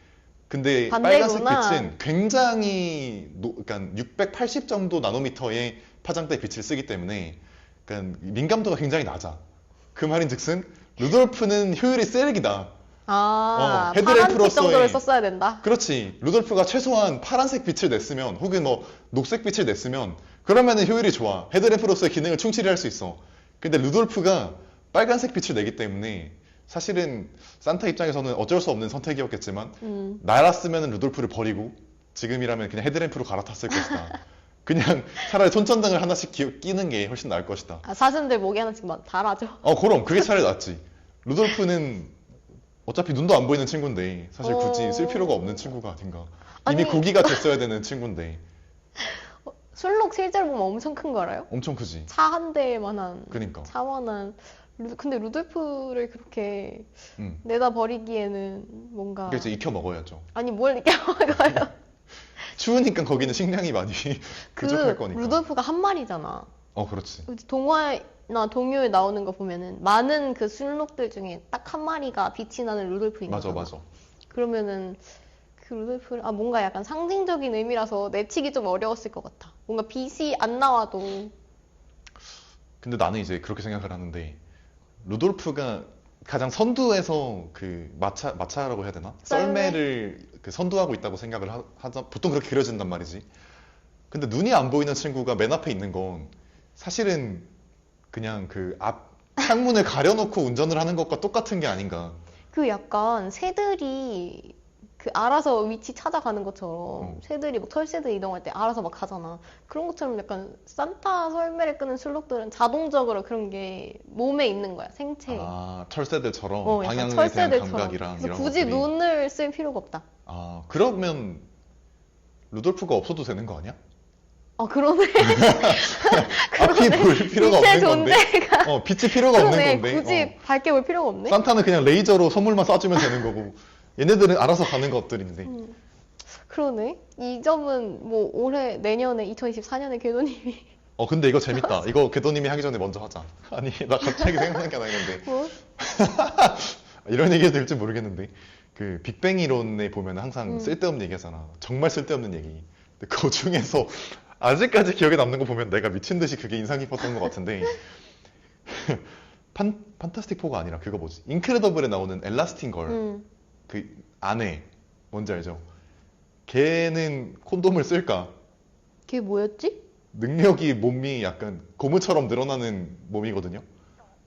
Speaker 1: 근데 빨간색
Speaker 2: 반대구나.
Speaker 1: 빛은 굉장히 그러니까 680 정도 나노미터의 파장대 빛을 쓰기 때문에 그러니까 민감도가 굉장히 낮아. 그 말인즉슨 루돌프는 효율이 쓰레기다.
Speaker 2: 아,
Speaker 1: 헤드램프로서의-
Speaker 2: 파란색 정도를 썼어야 된다.
Speaker 1: 그렇지. 루돌프가 최소한 파란색 빛을 냈으면 혹은 뭐 녹색 빛을 냈으면 그러면은 효율이 좋아. 헤드램프로서의 기능을 충실히 할 수 있어. 근데 루돌프가 빨간색 빛을 내기 때문에 사실은 산타 입장에서는 어쩔 수 없는 선택이었겠지만 나였으면 루돌프를 버리고 지금이라면 그냥 헤드램프로 갈아탔을 것이다. 그냥 차라리 손전등을 하나씩 끼는 게 훨씬 나을 것이다.
Speaker 2: 아, 사슴들 목에 하나씩 달아줘.
Speaker 1: 그럼 그게 차라리 낫지. 루돌프는 어차피 눈도 안 보이는 친구인데 사실 굳이 쓸 필요가 없는 친구가 아닌가. 이미
Speaker 2: 아니-
Speaker 1: 고기가 됐어야 되는 친구인데
Speaker 2: 술록 실제로 보면 엄청 큰 거 알아요?
Speaker 1: 엄청 크지.
Speaker 2: 차 한 대만한,
Speaker 1: 그니까.
Speaker 2: 차만한. 근데 루돌프를 그렇게
Speaker 1: 음.
Speaker 2: 내다 버리기에는 뭔가.
Speaker 1: 그래서 익혀 먹어야죠.
Speaker 2: 아니, 뭘 이렇게 먹어요?
Speaker 1: 추우니까 거기는 식량이 많이 부족할
Speaker 2: 그
Speaker 1: 거니까.
Speaker 2: 루돌프가 한 마리잖아.
Speaker 1: 그렇지.
Speaker 2: 동화나 동요에 나오는 거 보면은 많은 그 술록들 중에 딱 한 마리가 빛이 나는 루돌프인
Speaker 1: 맞아,
Speaker 2: 거잖아.
Speaker 1: 맞아.
Speaker 2: 그러면은 그 루돌프를 뭔가 약간 상징적인 의미라서 내치기 좀 어려웠을 것 같아. 뭔가 빛이 안 나와도
Speaker 1: 근데 나는 이제 그렇게 생각을 하는데 루돌프가 가장 선두에서 그 마차라고 해야 되나? 썰매를 그 선두하고 있다고 생각을 하자 보통 그렇게 그려진단 말이지. 근데 눈이 안 보이는 친구가 맨 앞에 있는 건 사실은 그냥 그 앞 창문을 가려놓고 운전을 하는 것과 똑같은 게 아닌가.
Speaker 2: 그 약간 새들이 그 알아서 위치 찾아가는 것처럼
Speaker 1: 어.
Speaker 2: 새들이 막 철새들 이동할 때 알아서 막 가잖아. 그런 것처럼 약간 산타 설매를 끄는 술록들은 자동적으로 그런 게 몸에 있는 거야, 생체에.
Speaker 1: 철새들처럼
Speaker 2: 약간
Speaker 1: 방향에 대한
Speaker 2: 철새들처럼.
Speaker 1: 감각이랑
Speaker 2: 그래서
Speaker 1: 이런
Speaker 2: 굳이
Speaker 1: 것들이.
Speaker 2: 눈을 쓸 필요가 없다.
Speaker 1: 그러면 루돌프가 없어도 되는 거 아니야?
Speaker 2: 그러네.
Speaker 1: 앞이 보일 필요가
Speaker 2: 빛의
Speaker 1: 없는 건데.
Speaker 2: 존재가.
Speaker 1: 빛이 필요가 없는
Speaker 2: 그러네.
Speaker 1: 건데.
Speaker 2: 굳이 밝게 볼 필요가 없네.
Speaker 1: 산타는 그냥 레이저로 선물만 쏴주면 되는 거고 얘네들은 알아서 가는 것들인데.
Speaker 2: 그러네. 이 점은 뭐 올해 내년에 2024년에 궤도님이
Speaker 1: 근데 이거 재밌다. 이거 궤도님이 하기 전에 먼저 하자. 아니 나 갑자기 생각난 게 하나 있는데
Speaker 2: 뭐?
Speaker 1: 이런 얘기 될지 모르겠는데 그 빅뱅 이론에 보면 항상 쓸데없는 얘기 하잖아. 정말 쓸데없는 얘기. 근데 그 중에서 아직까지 기억에 남는 거 보면 내가 미친 듯이 그게 인상 깊었던 것 같은데 판타스틱 4가 아니라 그거 뭐지? 인크레더블에 나오는 엘라스틴 걸. 그 아내 뭔지 알죠? 걔는 콘돔을 쓸까?
Speaker 2: 그게 뭐였지?
Speaker 1: 능력이 몸이 약간 고무처럼 늘어나는 몸이거든요.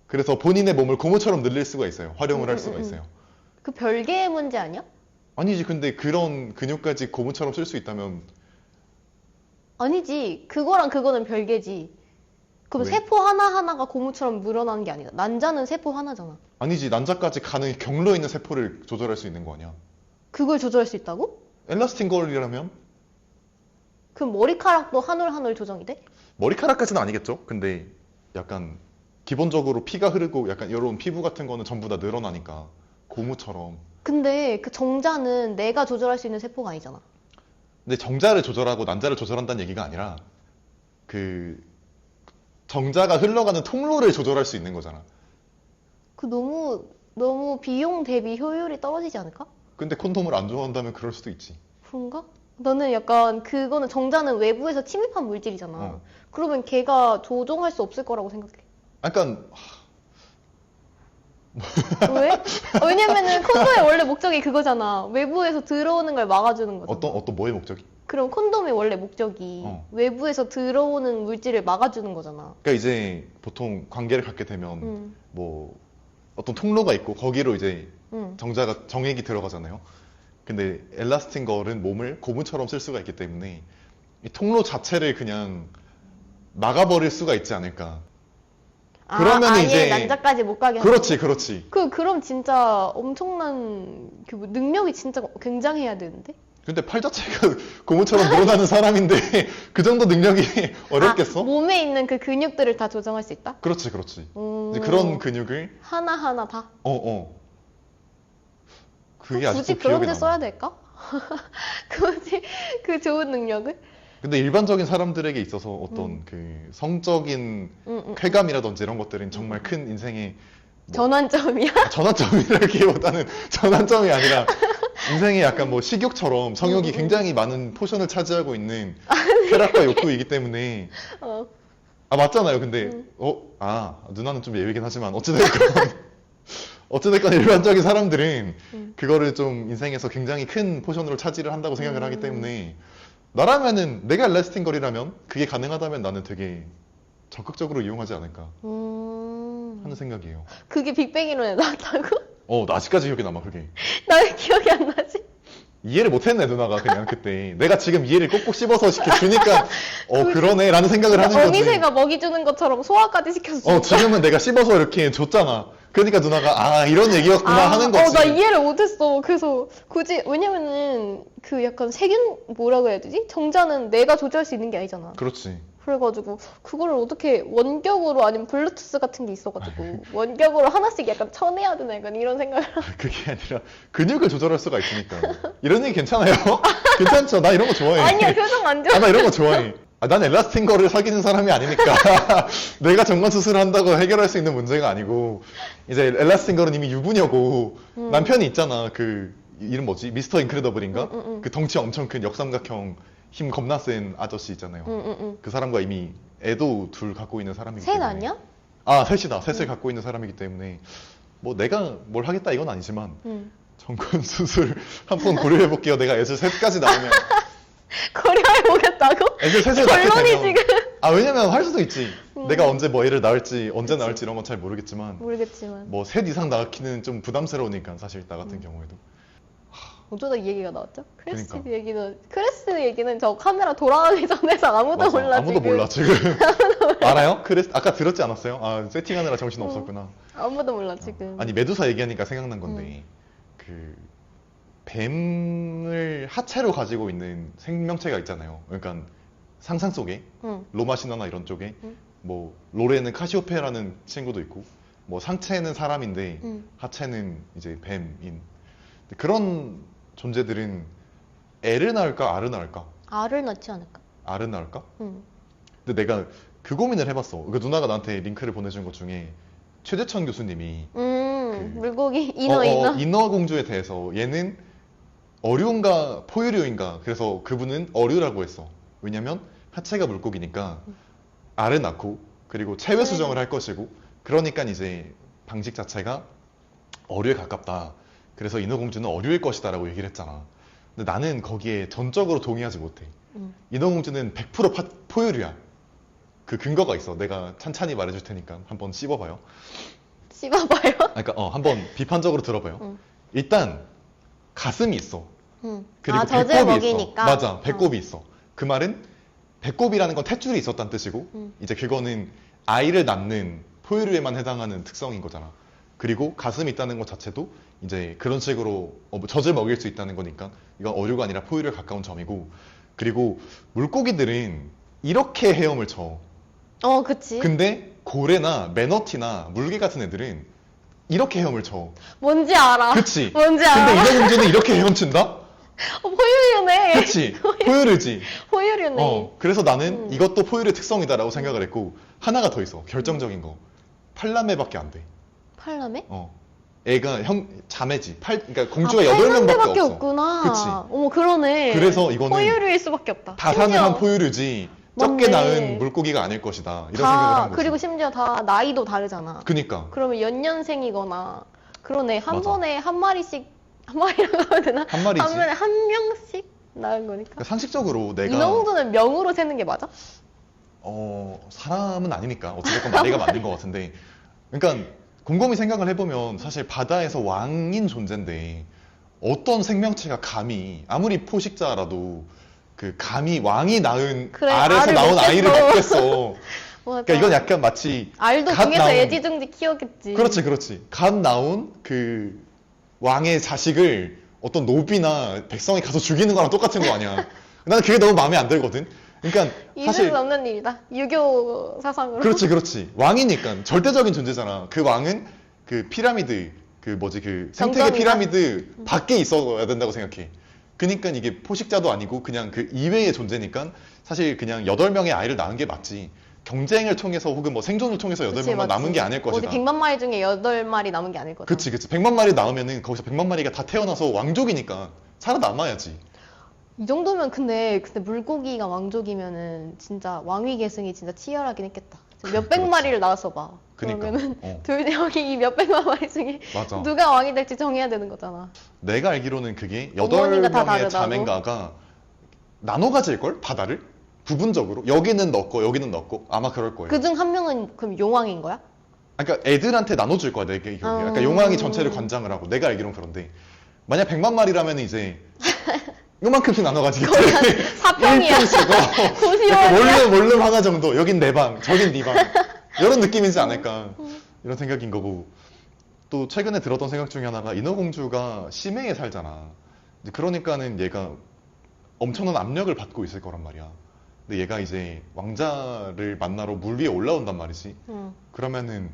Speaker 1: 그래서 본인의 몸을 고무처럼 늘릴 수가 있어요. 활용을 할 수가 있어요.
Speaker 2: 그 별개의 문제 아니야?
Speaker 1: 아니지, 근데 그런 근육까지 고무처럼 쓸 수 있다면
Speaker 2: 아니지. 그거랑 그거는 별개지. 그럼
Speaker 1: 왜?
Speaker 2: 세포 하나하나가 고무처럼 늘어나는 게 아니다. 난자는 세포 하나잖아.
Speaker 1: 아니지, 난자까지 가는 경로에 있는 세포를 조절할 수 있는 거 아니야.
Speaker 2: 그걸 조절할 수 있다고?
Speaker 1: 엘라스틴 걸이라면
Speaker 2: 그럼 머리카락도 한 올 한 올 조정이 돼?
Speaker 1: 머리카락까지는 아니겠죠? 근데 약간 기본적으로 피가 흐르고 약간 이런 피부 같은 거는 전부 다 늘어나니까 고무처럼.
Speaker 2: 근데 그 정자는 내가 조절할 수 있는 세포가 아니잖아.
Speaker 1: 근데 정자를 조절하고 난자를 조절한다는 얘기가 아니라 그 정자가 흘러가는 통로를 조절할 수 있는 거잖아.
Speaker 2: 그 너무 비용 대비 효율이 떨어지지 않을까?
Speaker 1: 근데 콘돔을 안 좋아한다면 그럴 수도 있지.
Speaker 2: 그런가? 나는 약간 그거는 정자는 외부에서 침입한 물질이잖아.
Speaker 1: 어.
Speaker 2: 그러면 걔가 조종할 수 없을 거라고 생각해.
Speaker 1: 약간
Speaker 2: 왜? 왜냐면은 콘돔의 원래 목적이 그거잖아. 외부에서 들어오는 걸 막아주는 거잖아.
Speaker 1: 어떤 뭐의 목적이?
Speaker 2: 그럼 콘돔의 원래 목적이
Speaker 1: 어.
Speaker 2: 외부에서 들어오는 물질을 막아주는 거잖아.
Speaker 1: 그러니까 이제 보통 관계를 갖게 되면
Speaker 2: 응,
Speaker 1: 뭐 어떤 통로가 있고 거기로 이제
Speaker 2: 응.
Speaker 1: 정자가 정액이 들어가잖아요. 근데 엘라스틴 걸은 몸을 고무처럼 쓸 수가 있기 때문에 이 통로 자체를 그냥 막아버릴 수가 있지 않을까. 그러면은
Speaker 2: 아예
Speaker 1: 이제
Speaker 2: 난자까지 못 가게 하는
Speaker 1: 그렇지, 그렇지.
Speaker 2: 그럼 진짜 엄청난 그 능력이 진짜 굉장해야 되는데?
Speaker 1: 근데 팔 자체가 고무처럼 늘어나는 사람인데 그 정도 능력이 어렵겠어?
Speaker 2: 몸에 있는 그 근육들을 다 조정할 수 있다?
Speaker 1: 그렇지, 그렇지.
Speaker 2: 오.
Speaker 1: 이제 그런 근육을
Speaker 2: 하나하나 다?
Speaker 1: 그게
Speaker 2: 굳이
Speaker 1: 아직도
Speaker 2: 그런
Speaker 1: 기억에
Speaker 2: 데
Speaker 1: 남아.
Speaker 2: 써야 될까? 굳이 그 좋은 능력을?
Speaker 1: 근데 일반적인 사람들에게 있어서 어떤 그 성적인 쾌감이라든지 이런 것들은 정말 큰 인생의
Speaker 2: 전환점이야?
Speaker 1: 전환점이라기보다는 전환점이 아니라 인생의 약간 뭐 식욕처럼 성욕이 굉장히 많은 포션을 차지하고 있는 쾌락과 욕구이기 때문에
Speaker 2: 어.
Speaker 1: 맞잖아요. 근데 누나는 좀 예외긴 하지만 어찌됐건 일반적인 사람들은 그거를 좀 인생에서 굉장히 큰 포션으로 차지를 한다고 생각을 하기 때문에 나라면은 내가 엘라스틴 걸이라면 그게 가능하다면 나는 되게 적극적으로 이용하지 않을까 하는 생각이에요.
Speaker 2: 그게 빅뱅이론에 나왔다고?
Speaker 1: 나 아직까지 기억에 남아 그게.
Speaker 2: 나 왜 기억이 안 나지?
Speaker 1: 이해를 못했네 누나가 그냥 그때 내가 지금 이해를 꼭꼭 씹어서 이렇게 주니까 그러네 라는 생각을 하는 거지.
Speaker 2: 어미새가 먹이 주는 것처럼 소화까지 시켜서
Speaker 1: 지금은 내가 씹어서 이렇게 줬잖아. 그러니까 누나가 이런 얘기였구나 하는 거지.
Speaker 2: 나 이해를 못했어. 그래서 굳이 왜냐면은 그 약간 세균 뭐라고 해야 되지? 정자는 내가 조절할 수 있는 게 아니잖아.
Speaker 1: 그렇지.
Speaker 2: 그래가지고 그거를 어떻게 원격으로 아니면 블루투스 같은 게 있어가지고 원격으로 하나씩 약간 쳐내야 되나 약간 이런 생각을
Speaker 1: 그게 아니라 근육을 조절할 수가 있으니까. 이런 얘기 괜찮아요? 괜찮죠? 나 이런 거 좋아해.
Speaker 2: 아니야 표정 안 좋아.
Speaker 1: 나 이런 거 좋아해. 난 엘라스틴 거를 사귀는 사람이 아니니까 내가 정관 수술을 한다고 해결할 수 있는 문제가 아니고 이제 엘라스틴 거는 이미 유부녀고 남편이 있잖아. 그 이름 뭐지? 미스터 인크레더블인가? 그 덩치 엄청 큰 역삼각형 힘 겁나 센 아저씨 있잖아요. 그 사람과 이미 애도 둘 갖고 있는 사람이기
Speaker 2: 셋
Speaker 1: 때문에.
Speaker 2: 아니야?
Speaker 1: 셋이다. 셋을 갖고 있는 사람이기 때문에 뭐 내가 뭘 하겠다 이건 아니지만 정관 수술 한 번 고려해 볼게요. 내가 애들 셋까지 나오면
Speaker 2: 고려해 보겠다고?
Speaker 1: 애들 셋을 낳게
Speaker 2: 결론이
Speaker 1: 되면
Speaker 2: 지금
Speaker 1: 왜냐면 할 수도 있지. 내가 언제 뭐 애를 낳을지 언제 낳을지 이런 건 잘 모르겠지만
Speaker 2: 모르겠지만
Speaker 1: 뭐 셋 이상 낳기는 좀 부담스러우니까 사실 나 같은 경우에도.
Speaker 2: 어쩌다 이 얘기가 나왔죠? 크레스
Speaker 1: 그러니까.
Speaker 2: 크레스 얘기는 저 카메라 돌아가기 전에서 아무도
Speaker 1: 맞아.
Speaker 2: 몰라
Speaker 1: 아무도
Speaker 2: 지금.
Speaker 1: 몰라 지금. 알아요? 아까 들었지 않았어요? 세팅하느라 정신 없었구나.
Speaker 2: 아무도 몰라 지금.
Speaker 1: 아니 메두사 얘기하니까 생각난 건데 그 뱀을 하체로 가지고 있는 생명체가 있잖아요. 그러니까 상상 속에 로마 신화나 이런 쪽에 뭐 로레는 카시오페라는 친구도 있고 뭐 상체는 사람인데 하체는 이제 뱀인 그런 존재들은 애를 낳을까 알을 낳을까?
Speaker 2: 알을 낳지 않을까?
Speaker 1: 알을 낳을까?
Speaker 2: 응.
Speaker 1: 근데 내가 그 고민을 해봤어. 그 누나가 나한테 링크를 보내준 것 중에 최재천 교수님이
Speaker 2: 물고기 인어.
Speaker 1: 인어공주에 대해서 얘는 어류인가 포유류인가 그래서 그분은 어류라고 했어. 왜냐면 하체가 물고기니까 알을 낳고 그리고 체외 수정을 할 것이고 그러니까 이제 방식 자체가 어류에 가깝다. 그래서 인어공주는 어류일 것이다 라고 얘기를 했잖아. 근데 나는 거기에 전적으로 동의하지 못해. 인어공주는 100% 포유류야. 그 근거가 있어. 내가 찬찬히 말해줄 테니까 한번 씹어봐요.
Speaker 2: 씹어봐요.
Speaker 1: 그러니까 한번 비판적으로 들어봐요.
Speaker 2: 응.
Speaker 1: 일단 가슴이 있어.
Speaker 2: 응.
Speaker 1: 그리고
Speaker 2: 젖을
Speaker 1: 배꼽이
Speaker 2: 먹이니까.
Speaker 1: 있어. 맞아, 배꼽이 있어. 그 말은 배꼽이라는 건 탯줄이 있었다는 뜻이고,
Speaker 2: 응.
Speaker 1: 이제 그거는 아이를 낳는 포유류에만 해당하는 특성인 거잖아. 그리고 가슴이 있다는 것 자체도 이제 그런 식으로 젖을 먹일 수 있다는 거니까 이건 어류가 아니라 포유류에 가까운 점이고, 그리고 물고기들은 이렇게 헤엄을 쳐.
Speaker 2: 그치.
Speaker 1: 근데 고래나 매너티나 물개 같은 애들은 이렇게 헤엄을 쳐.
Speaker 2: 뭔지 알아.
Speaker 1: 그치?
Speaker 2: 뭔지
Speaker 1: 근데
Speaker 2: 알아.
Speaker 1: 인어공주는 이렇게 헤엄친다?
Speaker 2: 포유류네.
Speaker 1: 그치? 포유류지.
Speaker 2: 포유류네.
Speaker 1: 그래서 나는 이것도 포유류의 특성이다라고 생각을 했고, 하나가 더 있어. 결정적인 거. 팔남매밖에 안 돼.
Speaker 2: 팔남매?
Speaker 1: 애가 자매지. 그러니까 공주가
Speaker 2: 아,
Speaker 1: 8명밖에
Speaker 2: 팔남매밖에
Speaker 1: 없어.
Speaker 2: 없구나.
Speaker 1: 그치?
Speaker 2: 어머, 그러네.
Speaker 1: 그래서 이거는
Speaker 2: 포유류일 수밖에 없다.
Speaker 1: 다산을
Speaker 2: 심지어
Speaker 1: 한 포유류지 적게
Speaker 2: 맞네.
Speaker 1: 낳은 물고기가 아닐 것이다. 이런 생각을
Speaker 2: 다,
Speaker 1: 한 거지.
Speaker 2: 그리고 심지어 다 나이도 다르잖아.
Speaker 1: 그니까.
Speaker 2: 그러면 연년생이거나, 그러네. 한
Speaker 1: 맞아.
Speaker 2: 번에 한 마리씩, 한 마리라고 하면 되나?
Speaker 1: 한 마리지.
Speaker 2: 한 번에 한 명씩 낳은 거니까.
Speaker 1: 그러니까 상식적으로 내가
Speaker 2: 인어공주는 명으로 세는 게 맞아?
Speaker 1: 사람은 아니니까 어찌됐건 마리가 맞는 것 같은데, 그러니까 곰곰이 생각을 해보면 사실 바다에서 왕인 존재인데 어떤 생명체가 감히 아무리 포식자라도 그 감히 왕이 낳은
Speaker 2: 그래,
Speaker 1: 알에서
Speaker 2: 알을
Speaker 1: 나온 아이를
Speaker 2: 먹겠어.
Speaker 1: 먹겠어.
Speaker 2: 맞아.
Speaker 1: 그러니까 이건 약간 마치
Speaker 2: 알도
Speaker 1: 갓
Speaker 2: 중에서
Speaker 1: 나온-
Speaker 2: 애지중지 키웠겠지.
Speaker 1: 그렇지. 갓 나온 그 왕의 자식을 어떤 노비나 백성이 가서 죽이는 거랑 똑같은 거 아니야. 나는 그게 너무 마음에 안 들거든. 그러니까
Speaker 2: 있을
Speaker 1: 사실
Speaker 2: 수 없는 일이다. 유교 사상으로.
Speaker 1: 그렇지. 왕이니까 절대적인 존재잖아. 그 왕은 그 피라미드 그 생태계
Speaker 2: 정점이다.
Speaker 1: 피라미드 밖에 있어야 된다고 생각해. 그러니까 이게 포식자도 아니고 그냥 그 이외의 존재니까 사실 그냥 8명의 아이를 낳은 게 맞지. 경쟁을 통해서 혹은 뭐 생존을 통해서 8명만 남은 게 아닐 것이다.
Speaker 2: 어디 100만 마리 중에 8마리 남은 게 아닐 거다.
Speaker 1: 그치. 100만 마리 낳으면은 거기서 100만 마리가 다 태어나서 왕족이니까 살아남아야지.
Speaker 2: 이 정도면 근데 물고기가 왕족이면은 진짜 왕위 계승이 진짜 치열하긴 했겠다. 몇백
Speaker 1: 그렇지.
Speaker 2: 마리를 낳았어 봐.
Speaker 1: 그니까.
Speaker 2: 그러면은
Speaker 1: 어.
Speaker 2: 여기 이 몇백만 마리 중에
Speaker 1: 맞아.
Speaker 2: 누가 왕이 될지 정해야 되는 거잖아.
Speaker 1: 내가 알기로는 그게
Speaker 2: 어머니가 다
Speaker 1: 8명의
Speaker 2: 다르다고?
Speaker 1: 자매인가가 나눠 가질걸? 바다를? 부분적으로? 여기는 넣고 여기는 넣고 아마 그럴 거예요.
Speaker 2: 그 중 한 명은 그럼 용왕인 거야?
Speaker 1: 그러니까 애들한테 나눠줄 거야, 내 기억에. 그러니까 용왕이 전체를 관장을 하고, 내가 알기로는 그런데. 만약 100만 마리라면 이제, 요만큼씩 나눠가지겠지.
Speaker 2: 사평이야.
Speaker 1: 1평씩.
Speaker 2: 고시원이야.
Speaker 1: 원룸 하나 정도. 여긴 내 방, 저긴 네 방. 이런 느낌이지 않을까. 이런 생각인 거고. 또 최근에 들었던 생각 중에 하나가 인어공주가 심해에 살잖아. 이제 그러니까는 얘가 엄청난 압력을 받고 있을 거란 말이야. 근데 얘가 이제 왕자를 만나러 물 위에 올라온단 말이지.
Speaker 2: 응.
Speaker 1: 그러면은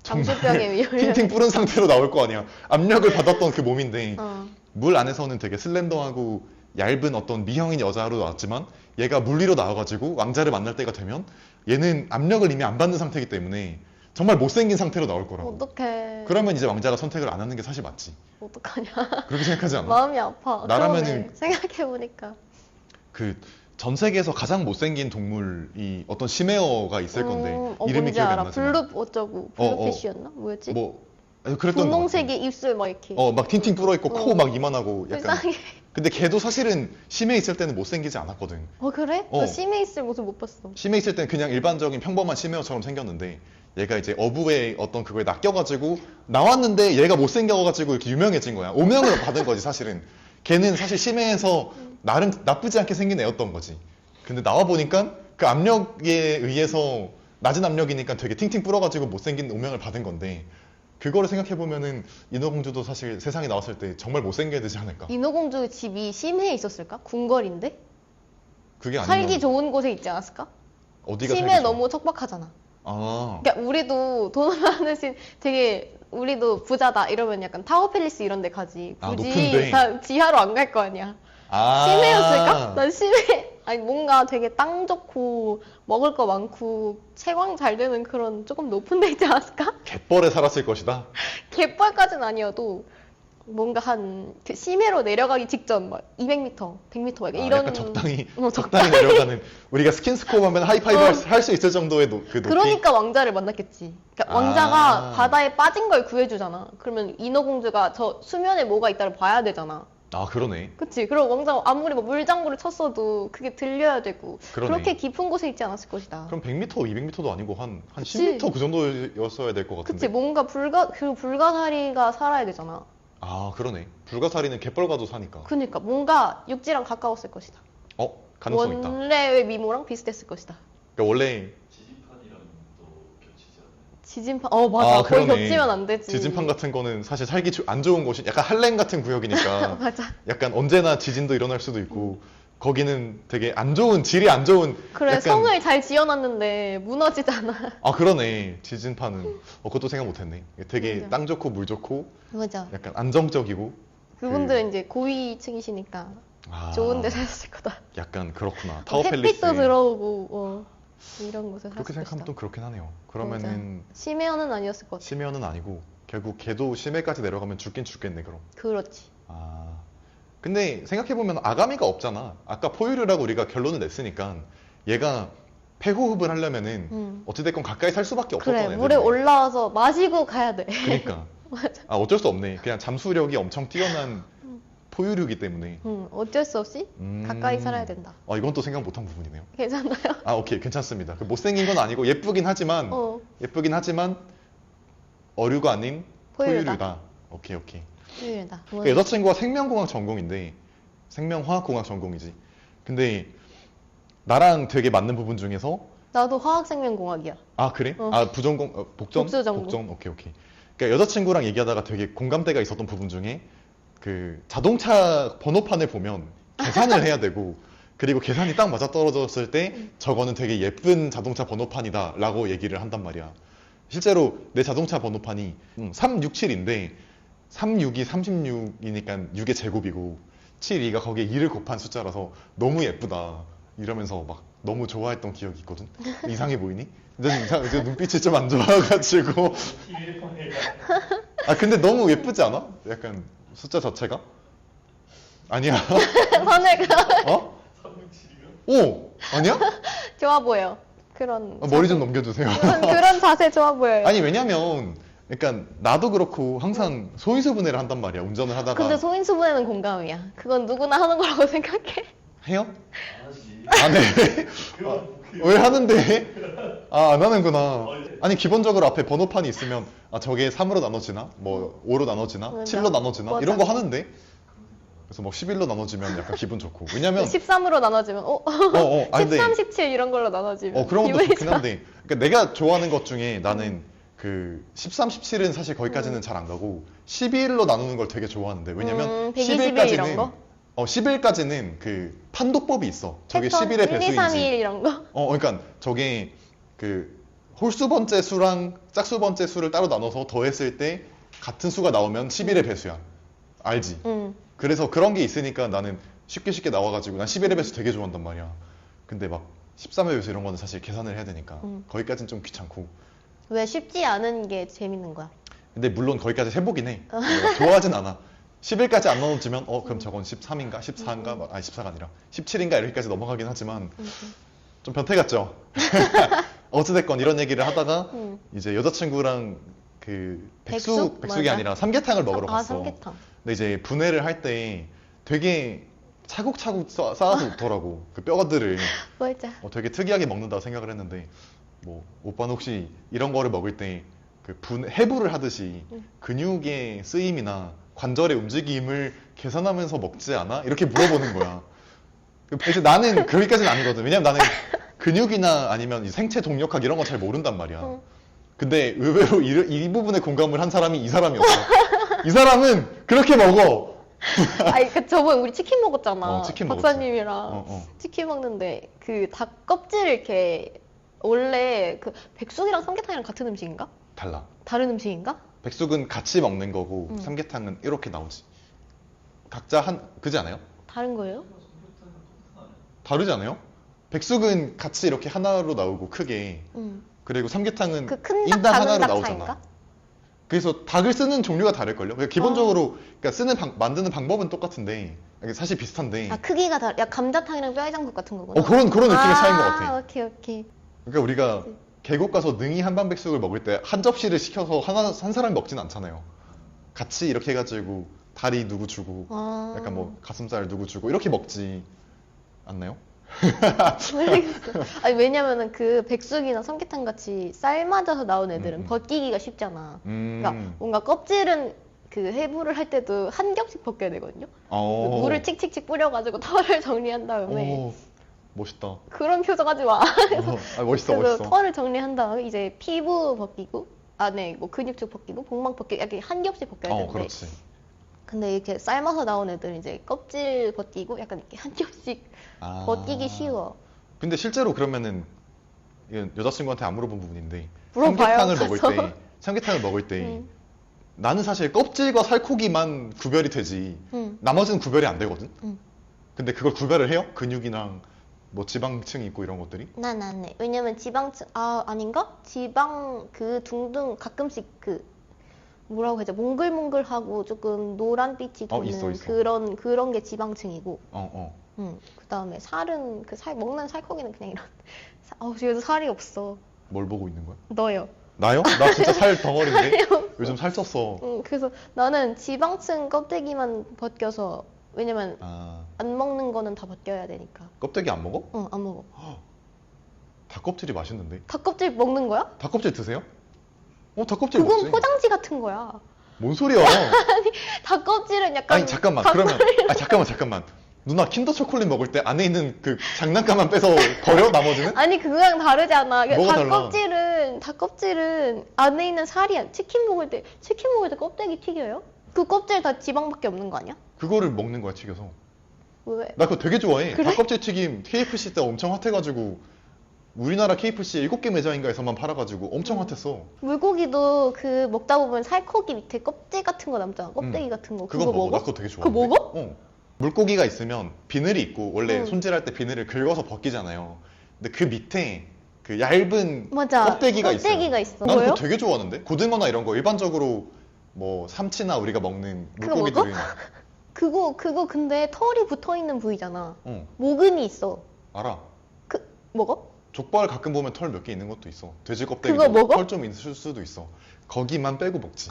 Speaker 2: 잠수병에 위험해.
Speaker 1: 팅팅 뿌른 상태로 나올 거 아니야. 압력을 받았던 그 몸인데
Speaker 2: 어.
Speaker 1: 물 안에서는 되게 슬렌더하고 얇은 어떤 미형인 여자로 나왔지만 얘가 물 위로 나와가지고 왕자를 만날 때가 되면 얘는 압력을 이미 안 받는 상태이기 때문에 정말 못생긴 상태로 나올 거라고.
Speaker 2: 어떡해.
Speaker 1: 그러면 이제 왕자가 선택을 안 하는 게 사실 맞지.
Speaker 2: 어떡하냐.
Speaker 1: 그렇게 생각하지 않아?
Speaker 2: 마음이 아파.
Speaker 1: 나라면은-
Speaker 2: 그러네. 생각해보니까.
Speaker 1: 그 전 세계에서 가장 못생긴 동물이 어떤 심해어가 있을 건데 이름이
Speaker 2: 뭔지
Speaker 1: 기억이 안
Speaker 2: 알아.
Speaker 1: 나지만
Speaker 2: 블루 어쩌고. 블루피쉬였나? 뭐였지?
Speaker 1: 뭐 그랬던 것 같아.
Speaker 2: 분홍색의 입술 막 이렇게.
Speaker 1: 막 팅팅 불어 있고 코 막 이만하고 약간.
Speaker 2: 불쌍해.
Speaker 1: 근데 걔도 사실은 심해 있을 때는 못생기지 않았거든.
Speaker 2: 그래?
Speaker 1: 어.
Speaker 2: 저 심해 있을 모습 못 봤어.
Speaker 1: 심해 있을 때는 그냥 일반적인 평범한 심해어처럼 생겼는데 얘가 이제 어부의 어떤 그거에 낚여가지고 나왔는데 얘가 못생겨가지고 이렇게 유명해진 거야. 오명을 받은 거지 사실은. 걔는 사실 심해에서 나름 나쁘지 않게 생긴 애였던 거지. 근데 나와 보니까 그 압력에 의해서 낮은 압력이니까 되게 팅팅 불어가지고 못생긴 오명을 받은 건데 그거를 생각해보면은 인어공주도 사실 세상에 나왔을 때 정말 못생겨야 되지 않을까.
Speaker 2: 인어공주 집이 심해에 있었을까? 궁궐인데?
Speaker 1: 그게 아니면
Speaker 2: 살기 좋은 곳에 있지 않았을까?
Speaker 1: 어디가
Speaker 2: 심해
Speaker 1: 살기 좋아?
Speaker 2: 너무 척박하잖아.
Speaker 1: 아,
Speaker 2: 그러니까 우리도 돈 많으신 되게 우리도 부자다 이러면 약간 타워팰리스 이런 데 가지.
Speaker 1: 아,
Speaker 2: 굳이
Speaker 1: 높은데.
Speaker 2: 다 지하로 안 갈 거 아니야.
Speaker 1: 아.
Speaker 2: 심해였을까? 난 심해. 아니 뭔가 되게 땅 좋고 먹을 거 많고 채광 잘 되는 그런 조금 높은 데 있지 않았을까?
Speaker 1: 갯벌에 살았을 것이다.
Speaker 2: 갯벌까지는 아니어도 뭔가 그 심해로 내려가기 직전 막 200m, 100m 막
Speaker 1: 아,
Speaker 2: 이런
Speaker 1: 약간 적당히
Speaker 2: 적당히.
Speaker 1: 내려가는 우리가 스킨스코어 하면 하이파이브 할 수 있을 정도의 그 높이.
Speaker 2: 그러니까 왕자를 만났겠지. 그러니까
Speaker 1: 아.
Speaker 2: 왕자가 바다에 빠진 걸 구해주잖아. 그러면 인어공주가 저 수면에 뭐가 있다를 봐야 되잖아.
Speaker 1: 아, 그러네.
Speaker 2: 그치? 그리고 왕자 아무리 뭐 물장구를 쳤어도 그게 들려야 되고
Speaker 1: 그러네.
Speaker 2: 그렇게 깊은 곳에 있지 않았을 것이다.
Speaker 1: 그럼 100m, 200m도 아니고 한
Speaker 2: 그치.
Speaker 1: 10m 그 정도였어야 될 것 같은데.
Speaker 2: 그치? 뭔가 그 불가사리가 살아야 되잖아.
Speaker 1: 아, 그러네. 불가사리는 갯벌과도 사니까.
Speaker 2: 그니까 뭔가 육지랑 가까웠을 것이다.
Speaker 1: 가능성 있다.
Speaker 2: 원래의 미모랑 비슷했을 것이다.
Speaker 1: 그러니까 원래
Speaker 3: 지지판이랑 또 겹치지 않아요?
Speaker 2: 지진판, 맞아. 거의
Speaker 1: 그러네.
Speaker 2: 겹치면 안 되지.
Speaker 1: 지진판 같은 거는 사실 살기 안 좋은 곳이 약간 한랭 같은 구역이니까
Speaker 2: 맞아.
Speaker 1: 약간 언제나 지진도 일어날 수도 있고 거기는 되게 안 좋은 질이 안 좋은
Speaker 2: 그래,
Speaker 1: 약간
Speaker 2: 성을 잘 지어놨는데 무너지잖아.
Speaker 1: 그러네. 지진판은 그것도 생각 못했네. 되게
Speaker 2: 맞아.
Speaker 1: 땅 좋고 물 좋고
Speaker 2: 맞아.
Speaker 1: 약간 안정적이고
Speaker 2: 그분들은 이제 고위층이시니까 좋은 데 사셨을 거다.
Speaker 1: 약간 그렇구나. 타워팰리스
Speaker 2: 햇빛도 들어오고 이런 곳에
Speaker 1: 그렇게
Speaker 2: 사셨을
Speaker 1: 생각하면
Speaker 2: 것이다.
Speaker 1: 또 그렇긴 하네요. 그러면은
Speaker 2: 심해어는 아니었을 것 같아.
Speaker 1: 심해어는 아니고 결국 걔도 심해까지 내려가면 죽긴 죽겠네 그럼.
Speaker 2: 그렇지.
Speaker 1: 근데 생각해보면 아가미가 없잖아. 아까 포유류라고 우리가 결론을 냈으니까 얘가 폐호흡을 하려면은 어찌됐건 가까이 살 수밖에 없었던
Speaker 2: 그래,
Speaker 1: 애들이네.
Speaker 2: 물에 올라와서 마시고 가야 돼.
Speaker 1: 그러니까.
Speaker 2: 맞아.
Speaker 1: 어쩔 수 없네. 그냥 잠수력이 엄청 뛰어난 포유류이기 때문에.
Speaker 2: 어쩔 수 없이 가까이 살아야 된다.
Speaker 1: 이건 또 생각 못한 부분이네요.
Speaker 2: 괜찮나요?
Speaker 1: 오케이. 괜찮습니다. 못생긴 건 아니고 예쁘긴 하지만 어류가 아닌
Speaker 2: 포유류다.
Speaker 1: 포유류다. 오케이.
Speaker 2: 포유류다.
Speaker 1: 그 여자친구가 생명공학 전공인데 생명화학공학 전공이지. 근데 나랑 되게 맞는 부분 중에서
Speaker 2: 나도 화학생명공학이야.
Speaker 1: 그래? 복전?
Speaker 2: 복수전공.
Speaker 1: 오케이. 그러니까 여자친구랑 얘기하다가 되게 공감대가 있었던 부분 중에 그 자동차 번호판을 보면 계산을 해야 되고 그리고 계산이 딱 맞아 떨어졌을 때 저거는 되게 예쁜 자동차 번호판이다 라고 얘기를 한단 말이야. 실제로 내 자동차 번호판이 367인데 36이 36이니까 6의 제곱이고 72가 거기에 2를 곱한 숫자라서 너무 예쁘다 이러면서 막 너무 좋아했던 기억이 있거든. 이상해 보이니? 이제 눈빛이 좀 안 좋아가지고 근데 너무 예쁘지 않아? 약간 숫자 자체가? 아니야.
Speaker 2: 선혜가
Speaker 3: 367이요?
Speaker 1: 아니야?
Speaker 2: 좋아 보여. 그런
Speaker 1: 머리 좀 넘겨주세요.
Speaker 2: 그런 자세 좋아 보여요.
Speaker 1: 아니 왜냐면 그러니까 나도 그렇고 항상 소인수분해를 한단 말이야. 운전을 하다가.
Speaker 2: 근데 소인수분해는 공감이야. 그건 누구나 하는 거라고 생각해.
Speaker 1: 해요?
Speaker 3: 안 하시지?
Speaker 1: 안 해. 왜 하는데? 안 하는구나. 아니 기본적으로 앞에 번호판이 있으면 저게 3으로 나눠지나? 뭐 5로 나눠지나?
Speaker 2: 맞아.
Speaker 1: 7로 나눠지나?
Speaker 2: 맞아.
Speaker 1: 이런 거 하는데 그래서 뭐 11로 나눠지면 약간 기분 좋고 왜냐면
Speaker 2: 13으로 나눠지면 13, 17 이런 걸로 나눠지면
Speaker 1: 그런 것도
Speaker 2: 기분이
Speaker 1: 좋긴
Speaker 2: 좋아.
Speaker 1: 한데 그러니까 내가 좋아하는 것 중에 나는 그 13, 17은 사실 거기까지는 잘 안 가고 12일로 나누는 걸 되게 좋아하는데 왜냐면
Speaker 2: 121 이런 거?
Speaker 1: 10일까지는 그 판도법이 있어. 저게
Speaker 2: 패턴
Speaker 1: 10일의
Speaker 2: 1, 2,
Speaker 1: 배수인지.
Speaker 2: 3, 2, 1 이런 거?
Speaker 1: 그러니까 저게 그 홀수 번째 수랑 짝수 번째 수를 따로 나눠서 더했을 때 같은 수가 나오면 10일의 배수야. 알지? 그래서 그런 게 있으니까 나는 쉽게 나와가지고 난 11의 배수 되게 좋아한단 말이야. 근데 막 13의 배수 이런 거는 사실 계산을 해야 되니까 거기까지는 좀 귀찮고.
Speaker 2: 왜 쉽지 않은 게 재밌는 거야?
Speaker 1: 근데 물론 거기까지 해보긴 해. 좋아하진 않아. 10일까지 안 나눠지면 그럼 저건 13인가? 14인가? 14가 아니라 17인가? 이렇게까지 넘어가긴 하지만 좀 변태 같죠? 어찌됐건 이런 얘기를 하다가 이제 여자친구랑 그 백숙이
Speaker 2: 맞아.
Speaker 1: 아니라 삼계탕을 먹으러 갔어.
Speaker 2: 삼계탕.
Speaker 1: 근데 이제 분해를 할 때 되게 차곡차곡 쌓아서 놓더라고. 그 뼈들을.
Speaker 2: 맞아.
Speaker 1: 되게 특이하게 먹는다고 생각을 했는데 뭐 오빠는 혹시 이런 거를 먹을 때 그 해부를 하듯이 근육의 쓰임이나 관절의 움직임을 계산하면서 먹지 않아? 이렇게 물어보는 거야. 그래서 나는 거기까지는 아니거든. 왜냐면 나는 근육이나 아니면 이 생체 동력학 이런 거 잘 모른단 말이야. 근데 의외로 이 부분에 공감을 한 사람이 이 사람이었어. 이 사람은 그렇게 먹어.
Speaker 2: 저번에 우리 치킨 먹었잖아.
Speaker 1: 치킨
Speaker 2: 박사님이랑 치킨 먹는데 그 닭 껍질을 이렇게 원래 그 백숙이랑 삼계탕이랑 같은 음식인가?
Speaker 1: 달라.
Speaker 2: 다른 음식인가?
Speaker 1: 백숙은 같이 먹는 거고 삼계탕은 이렇게 나오지. 각자 그지 않아요?
Speaker 2: 다른 거예요?
Speaker 1: 다르지 않아요? 백숙은 같이 이렇게 하나로 나오고 크게. 그리고 삼계탕은
Speaker 2: 그 큰 닭,
Speaker 1: 인당
Speaker 2: 작은
Speaker 1: 하나로
Speaker 2: 닭
Speaker 1: 나오잖아.
Speaker 2: 차이인가?
Speaker 1: 그래서 닭을 쓰는 종류가 다를걸요? 그러니까 기본적으로 그러니까 만드는 방법은 똑같은데 사실 비슷한데
Speaker 2: 크기가 야 감자탕이랑 뼈해장국 같은 거구나.
Speaker 1: 그런 느낌의 차이인 것 같아.
Speaker 2: 오케이.
Speaker 1: 그러니까 우리가 계곡 가서 능이 한방백숙을 먹을 때 한 접시를 시켜서 한 사람이 먹진 않잖아요. 같이 이렇게 해가지고 다리 누구 주고
Speaker 2: 아.
Speaker 1: 약간 뭐 가슴살 누구 주고 이렇게 먹지 않나요?
Speaker 2: 모르겠어. 아니 왜냐면은 그 백숙이나 삼계탕 같이 삶아져서 나온 애들은
Speaker 1: 음.
Speaker 2: 벗기기가 쉽잖아.
Speaker 1: 음.
Speaker 2: 그러니까 뭔가 껍질은 그 해부를 할 때도 한 겹씩 벗겨야 되거든요.
Speaker 1: 어.
Speaker 2: 물을 칙칙칙 뿌려가지고 털을 정리한 다음에
Speaker 1: 오, 멋있다.
Speaker 2: 그런 표정 하지 마.
Speaker 1: 아, 멋있어,
Speaker 2: 그래서
Speaker 1: 멋있어.
Speaker 2: 털을 정리한 다음에 이제 피부 벗기고 안에 뭐 근육쪽 벗기고 복막 벗기고 이렇게 한 겹씩 벗겨야 되는데
Speaker 1: 그렇지.
Speaker 2: 근데 이렇게 삶아서 나온 애들은 이제 껍질 벗기고 약간 이렇게 한 겹씩
Speaker 1: 아.
Speaker 2: 벗기기 쉬워.
Speaker 1: 근데 실제로 그러면은 이건 여자친구한테 안 물어본 부분인데
Speaker 2: 물어봐요,
Speaker 1: 삼계탕을 먹을
Speaker 2: 가서.
Speaker 1: 때 삼계탕을 먹을 때
Speaker 2: 응.
Speaker 1: 나는 사실 껍질과 살코기만 구별이 되지
Speaker 2: 응.
Speaker 1: 나머지는 구별이 안 되거든.
Speaker 2: 응.
Speaker 1: 근데 그걸 구별을 해요? 근육이랑 뭐 지방층이 있고 이런 것들이?
Speaker 2: 난 안 해. 왜냐면 지방층, 아닌가? 지방 그 둥둥 가끔씩 그 뭐라고 하죠? 몽글몽글하고 조금 노란빛이 도는
Speaker 1: 있어, 있어.
Speaker 2: 그런 게 지방층이고.
Speaker 1: 어.
Speaker 2: 그 다음에 살은 먹는 살코기는 그냥 이런. 그래도 살이 없어.
Speaker 1: 뭘 보고 있는 거야?
Speaker 2: 너요.
Speaker 1: 나요? 나 진짜 살 덩어리인데? 요즘 살쪘어.
Speaker 2: 그래서 나는 지방층 껍데기만 벗겨서 왜냐면
Speaker 1: 아,
Speaker 2: 안 먹는 거는 다 벗겨야 되니까.
Speaker 1: 껍데기 안 먹어?
Speaker 2: 안 먹어.
Speaker 1: 닭껍질이 맛있는데?
Speaker 2: 닭껍질 먹는 거야?
Speaker 1: 닭껍질 드세요? 닭껍질
Speaker 2: 그건
Speaker 1: 먹지.
Speaker 2: 포장지 같은 거야.
Speaker 1: 뭔 소리야?
Speaker 2: 닭껍질은 약간
Speaker 1: 아니 잠깐만 그러면 잠깐만 누나 킨더 초콜릿 먹을 때 안에 있는 그 장난감만 빼서 버려 나머지는?
Speaker 2: 아니 그거랑 다르잖아.
Speaker 1: 뭐가 달라?
Speaker 2: 닭껍질은 안에 있는 살이야. 치킨 먹을 때 껍데기 튀겨요? 그 껍질 다 지방밖에 없는 거 아니야?
Speaker 1: 그거를 먹는 거야 튀겨서.
Speaker 2: 왜?
Speaker 1: 나 그거 되게 좋아해.
Speaker 2: 그래?
Speaker 1: 닭껍질 튀김 KFC 때 엄청 핫해가지고 우리나라 KFC 7개 매장인가에서만 팔아가지고 엄청 핫했어.
Speaker 2: 물고기도 그 먹다 보면 살코기 밑에 껍질 같은 거 남잖아. 껍데기 같은 거.
Speaker 1: 그거
Speaker 2: 그거
Speaker 1: 먹어.
Speaker 2: 먹어?
Speaker 1: 나 그거 되게
Speaker 2: 그거
Speaker 1: 좋아해.
Speaker 2: 먹어?
Speaker 1: 물고기가 있으면 비늘이 있고 원래
Speaker 2: 응.
Speaker 1: 손질할 때 비늘을 긁어서 벗기잖아요. 근데 그 밑에 그 얇은
Speaker 2: 맞아.
Speaker 1: 껍데기가 있어요.
Speaker 2: 껍데기가 있어.
Speaker 1: 난
Speaker 2: 뭐요?
Speaker 1: 그거 되게 좋아하는데? 고등어나 이런 거 일반적으로 뭐 삼치나 우리가 먹는
Speaker 2: 그거
Speaker 1: 물고기들은
Speaker 2: 그거 근데 털이 붙어 있는 부위잖아.
Speaker 1: 어,
Speaker 2: 모근이 있어.
Speaker 1: 알아.
Speaker 2: 먹어?
Speaker 1: 족발 가끔 보면 털 몇 개 있는 것도 있어. 돼지 껍데기
Speaker 2: 그거 먹어?
Speaker 1: 털 좀 있을 수도 있어. 거기만 빼고 먹지.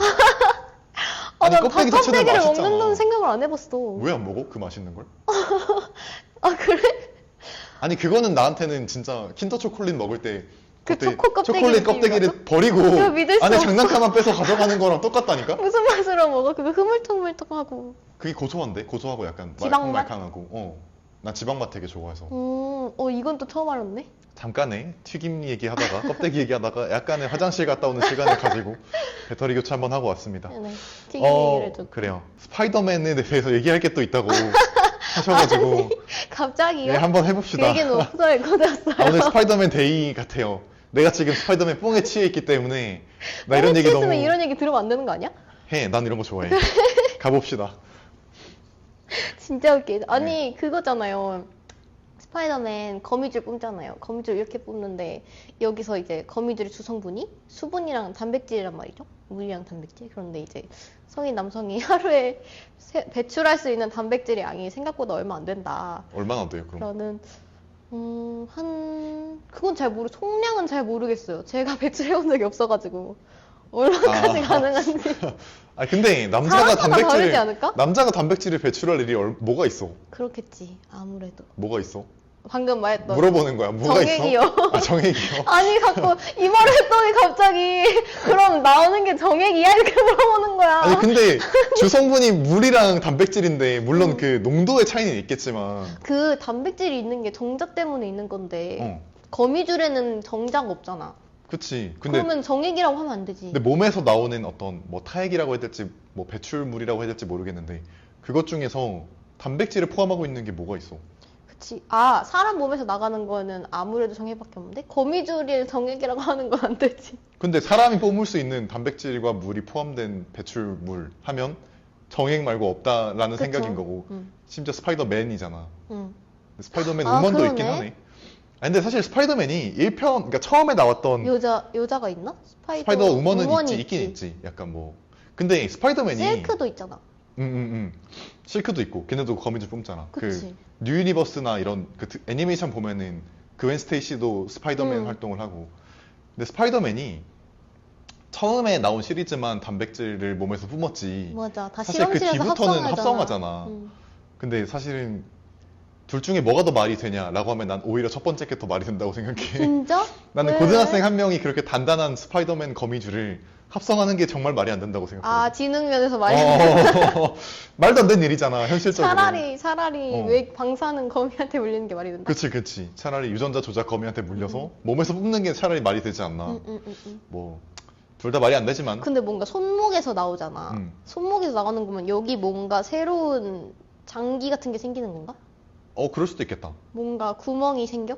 Speaker 2: 난
Speaker 1: 껍데기 자체는
Speaker 2: 닭껍데기를
Speaker 1: 맛있잖아.
Speaker 2: 먹는다는 생각을 안 해봤어.
Speaker 1: 왜 안 먹어? 그 맛있는 걸?
Speaker 2: 그래?
Speaker 1: 아니 그거는 나한테는 진짜 킨더 초콜릿 먹을 때
Speaker 2: 그
Speaker 1: 그때
Speaker 2: 초코 껍데기
Speaker 1: 초콜릿
Speaker 2: 느낌이
Speaker 1: 껍데기를 버리고
Speaker 2: 그거 믿을 수
Speaker 1: 안에
Speaker 2: 없어.
Speaker 1: 장난감만 빼서 가져가는 거랑 똑같다니까?
Speaker 2: 무슨 맛으로 먹어? 그거 흐물통물통하고.
Speaker 1: 그게 고소한데? 고소하고 약간
Speaker 2: 지방 맛?
Speaker 1: 말캉말캉하고 난 지방 맛 되게 좋아해서
Speaker 2: 이건 또 처음 알았네.
Speaker 1: 잠깐에 튀김 얘기하다가 껍데기 얘기하다가 약간의 화장실 갔다 오는 시간을 가지고 배터리 교체 한번 하고 왔습니다.
Speaker 2: 네. 튀김 얘기를 좀.
Speaker 1: 그래요. 스파이더맨에 대해서 얘기할 게 또 있다고 하셔가지고
Speaker 2: 갑자기요?
Speaker 1: 네, 한번 해봅시다.
Speaker 2: 얘기는 없어요. 거졌어요.
Speaker 1: 오늘 스파이더맨 데이 같아요. 내가 지금 스파이더맨 뽕에 취해 있기 때문에 나 이런 얘기 너무
Speaker 2: 이런 얘기 들으면 안 되는 거 아니야?
Speaker 1: 해. 난 이런 거 좋아해. 가봅시다.
Speaker 2: 진짜 웃기다.
Speaker 1: 네.
Speaker 2: 아니 그거잖아요. 스파이더맨 거미줄 뿜잖아요. 거미줄 이렇게 뿜는데 여기서 이제 거미줄의 주성분이 수분이랑 단백질이란 말이죠. 물이랑 단백질. 그런데 이제 성인 남성이 하루에 배출할 수 있는 단백질의 양이 생각보다 얼마 안 된다.
Speaker 1: 얼마나 돼요, 그럼?
Speaker 2: 그러는 그건 총량은 잘 모르겠어요. 제가 배출해본 적이 없어가지고 얼마까지 가능한지.
Speaker 1: 근데 남자가
Speaker 2: 사람마다 다르지 않을까?
Speaker 1: 남자가 단백질을 배출할 일이 뭐가 있어?
Speaker 2: 그렇겠지. 아무래도
Speaker 1: 뭐가 있어?
Speaker 2: 방금 말했던
Speaker 1: 물어보는 거야. 뭐가
Speaker 2: 정액이요.
Speaker 1: 있어? 정액이요.
Speaker 2: 아니 자꾸 이 말을 했더니 갑자기 그럼 나오는 게 정액이야? 이렇게 물어보는 거야.
Speaker 1: 아니 근데 주성분이 물이랑 단백질인데 물론 그 농도의 차이는 있겠지만
Speaker 2: 그 단백질이 있는 게 정자 때문에 있는 건데
Speaker 1: 어,
Speaker 2: 거미줄에는 정자가 없잖아.
Speaker 1: 그치. 근데
Speaker 2: 그러면 정액이라고 하면 안 되지.
Speaker 1: 몸에서 나오는 어떤 뭐 타액이라고 해야 될지 뭐 배출물이라고 해야 될지 모르겠는데 그것 중에서 단백질을 포함하고 있는 게 뭐가 있어?
Speaker 2: 그치. 사람 몸에서 나가는 거는 아무래도 정액밖에 없는데 거미줄이 정액이라고 하는 건 안 되지.
Speaker 1: 근데 사람이 뿜을 수 있는 단백질과 물이 포함된 배출물 하면 정액 말고 없다라는
Speaker 2: 그쵸.
Speaker 1: 생각인 거고
Speaker 2: 응.
Speaker 1: 심지어 스파이더맨이잖아.
Speaker 2: 응.
Speaker 1: 스파이더맨 우먼도
Speaker 2: 그러네.
Speaker 1: 있긴 하네. 근데 사실 스파이더맨이 1편 그러니까 처음에 나왔던
Speaker 2: 여자가 있나?
Speaker 1: 스파이더 우먼은
Speaker 2: 우먼이
Speaker 1: 있긴 있지. 약간 뭐 근데 스파이더맨이
Speaker 2: 실크도 있잖아.
Speaker 1: 실크도 있고 걔네도 거미줄 뿜잖아.
Speaker 2: 그치.
Speaker 1: 그 뉴 유니버스나 이런 그 애니메이션 보면은 그웬 스테이시도 스파이더맨
Speaker 2: 음.
Speaker 1: 활동을 하고 근데 스파이더맨이 처음에 나온 시리즈만 단백질을 몸에서 뿜었지.
Speaker 2: 맞아. 다
Speaker 1: 사실 그
Speaker 2: 실험실에서
Speaker 1: 뒤부터는
Speaker 2: 합성하잖아.
Speaker 1: 합성하잖아. 근데 사실은 둘 중에 뭐가 더 말이 되냐라고 하면 난 오히려 첫 번째 게 더 말이 된다고 생각해.
Speaker 2: 진짜?
Speaker 1: 나는
Speaker 2: 왜?
Speaker 1: 고등학생 한 명이 그렇게 단단한 스파이더맨 거미줄을 합성하는 게 정말 말이 안 된다고 생각해.
Speaker 2: 아, 지능면에서 많이
Speaker 1: 말도 안 되는 일이잖아, 현실적으로.
Speaker 2: 차라리
Speaker 1: 어.
Speaker 2: 왜 방사능 거미한테 물리는 게 말이 된다.
Speaker 1: 그치. 차라리 유전자 조작 거미한테 물려서 몸에서 뽑는 게 차라리 말이 되지 않나. 뭐, 둘 다 말이 안 되지만.
Speaker 2: 근데 뭔가 손목에서 나오잖아. 손목에서 나오는 거면 여기 뭔가 새로운 장기 같은 게 생기는 건가?
Speaker 1: 그럴 수도 있겠다.
Speaker 2: 뭔가 구멍이 생겨?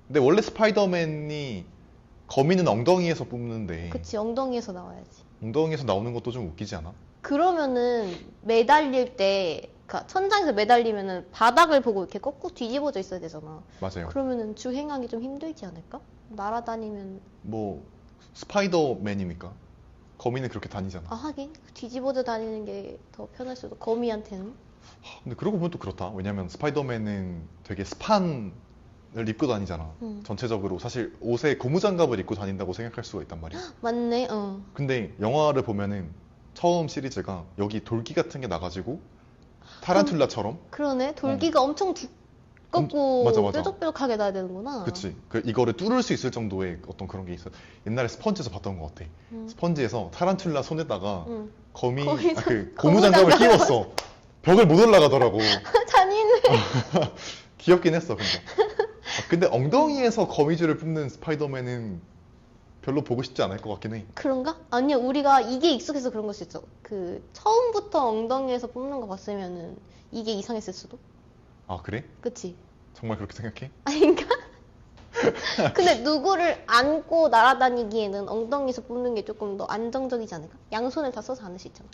Speaker 1: 근데 원래 스파이더맨이 거미는 엉덩이에서 뽑는데
Speaker 2: 그치, 엉덩이에서 나와야지.
Speaker 1: 엉덩이에서 나오는 것도 좀 웃기지 않아?
Speaker 2: 그러면은 매달릴 때, 그러니까 천장에서 매달리면은 바닥을 보고 이렇게 거꾸로 뒤집어져 있어야 되잖아.
Speaker 1: 맞아요.
Speaker 2: 그러면은 주행하기 좀 힘들지 않을까? 날아다니면
Speaker 1: 뭐 스파이더맨이니까 거미는 그렇게 다니잖아.
Speaker 2: 하긴 뒤집어져 다니는 게 더 편할 수도. 거미한테는.
Speaker 1: 근데 그러고 보면 또 그렇다. 왜냐면 스파이더맨은 되게 스판을 입고 다니잖아. 전체적으로 사실 옷에 고무장갑을 입고 다닌다고 생각할 수가 있단 말이야.
Speaker 2: 맞네.
Speaker 1: 근데 영화를 보면은 처음 시리즈가 여기 돌기 같은 게 나가지고 타란툴라처럼.
Speaker 2: 그러네. 돌기가 엄청 두껍고
Speaker 1: 맞아.
Speaker 2: 뾰족뾰족하게 나야 되는구나.
Speaker 1: 그치. 이거를 뚫을 수 있을 정도의 어떤 그런 게 있어. 옛날에 스펀지에서 봤던 것 같아. 스펀지에서 타란툴라 손에다가
Speaker 2: 거기서
Speaker 1: 고무장갑을 끼웠어. 벽을 못 올라가더라고.
Speaker 2: 잔인해.
Speaker 1: 귀엽긴 했어, 근데 엉덩이에서 거미줄을 뿜는 스파이더맨은 별로 보고 싶지 않을 것 같긴 해.
Speaker 2: 그런가? 아니야, 우리가 이게 익숙해서 그런 걸 수 있어. 처음부터 엉덩이에서 뽑는 거 봤으면은 이게 이상했을 수도?
Speaker 1: 아, 그래?
Speaker 2: 그치?
Speaker 1: 정말 그렇게 생각해?
Speaker 2: 아닌가? 근데 누구를 안고 날아다니기에는 엉덩이에서 뽑는 게 조금 더 안정적이지 않을까? 양손을 다 써서 안을 수 있잖아.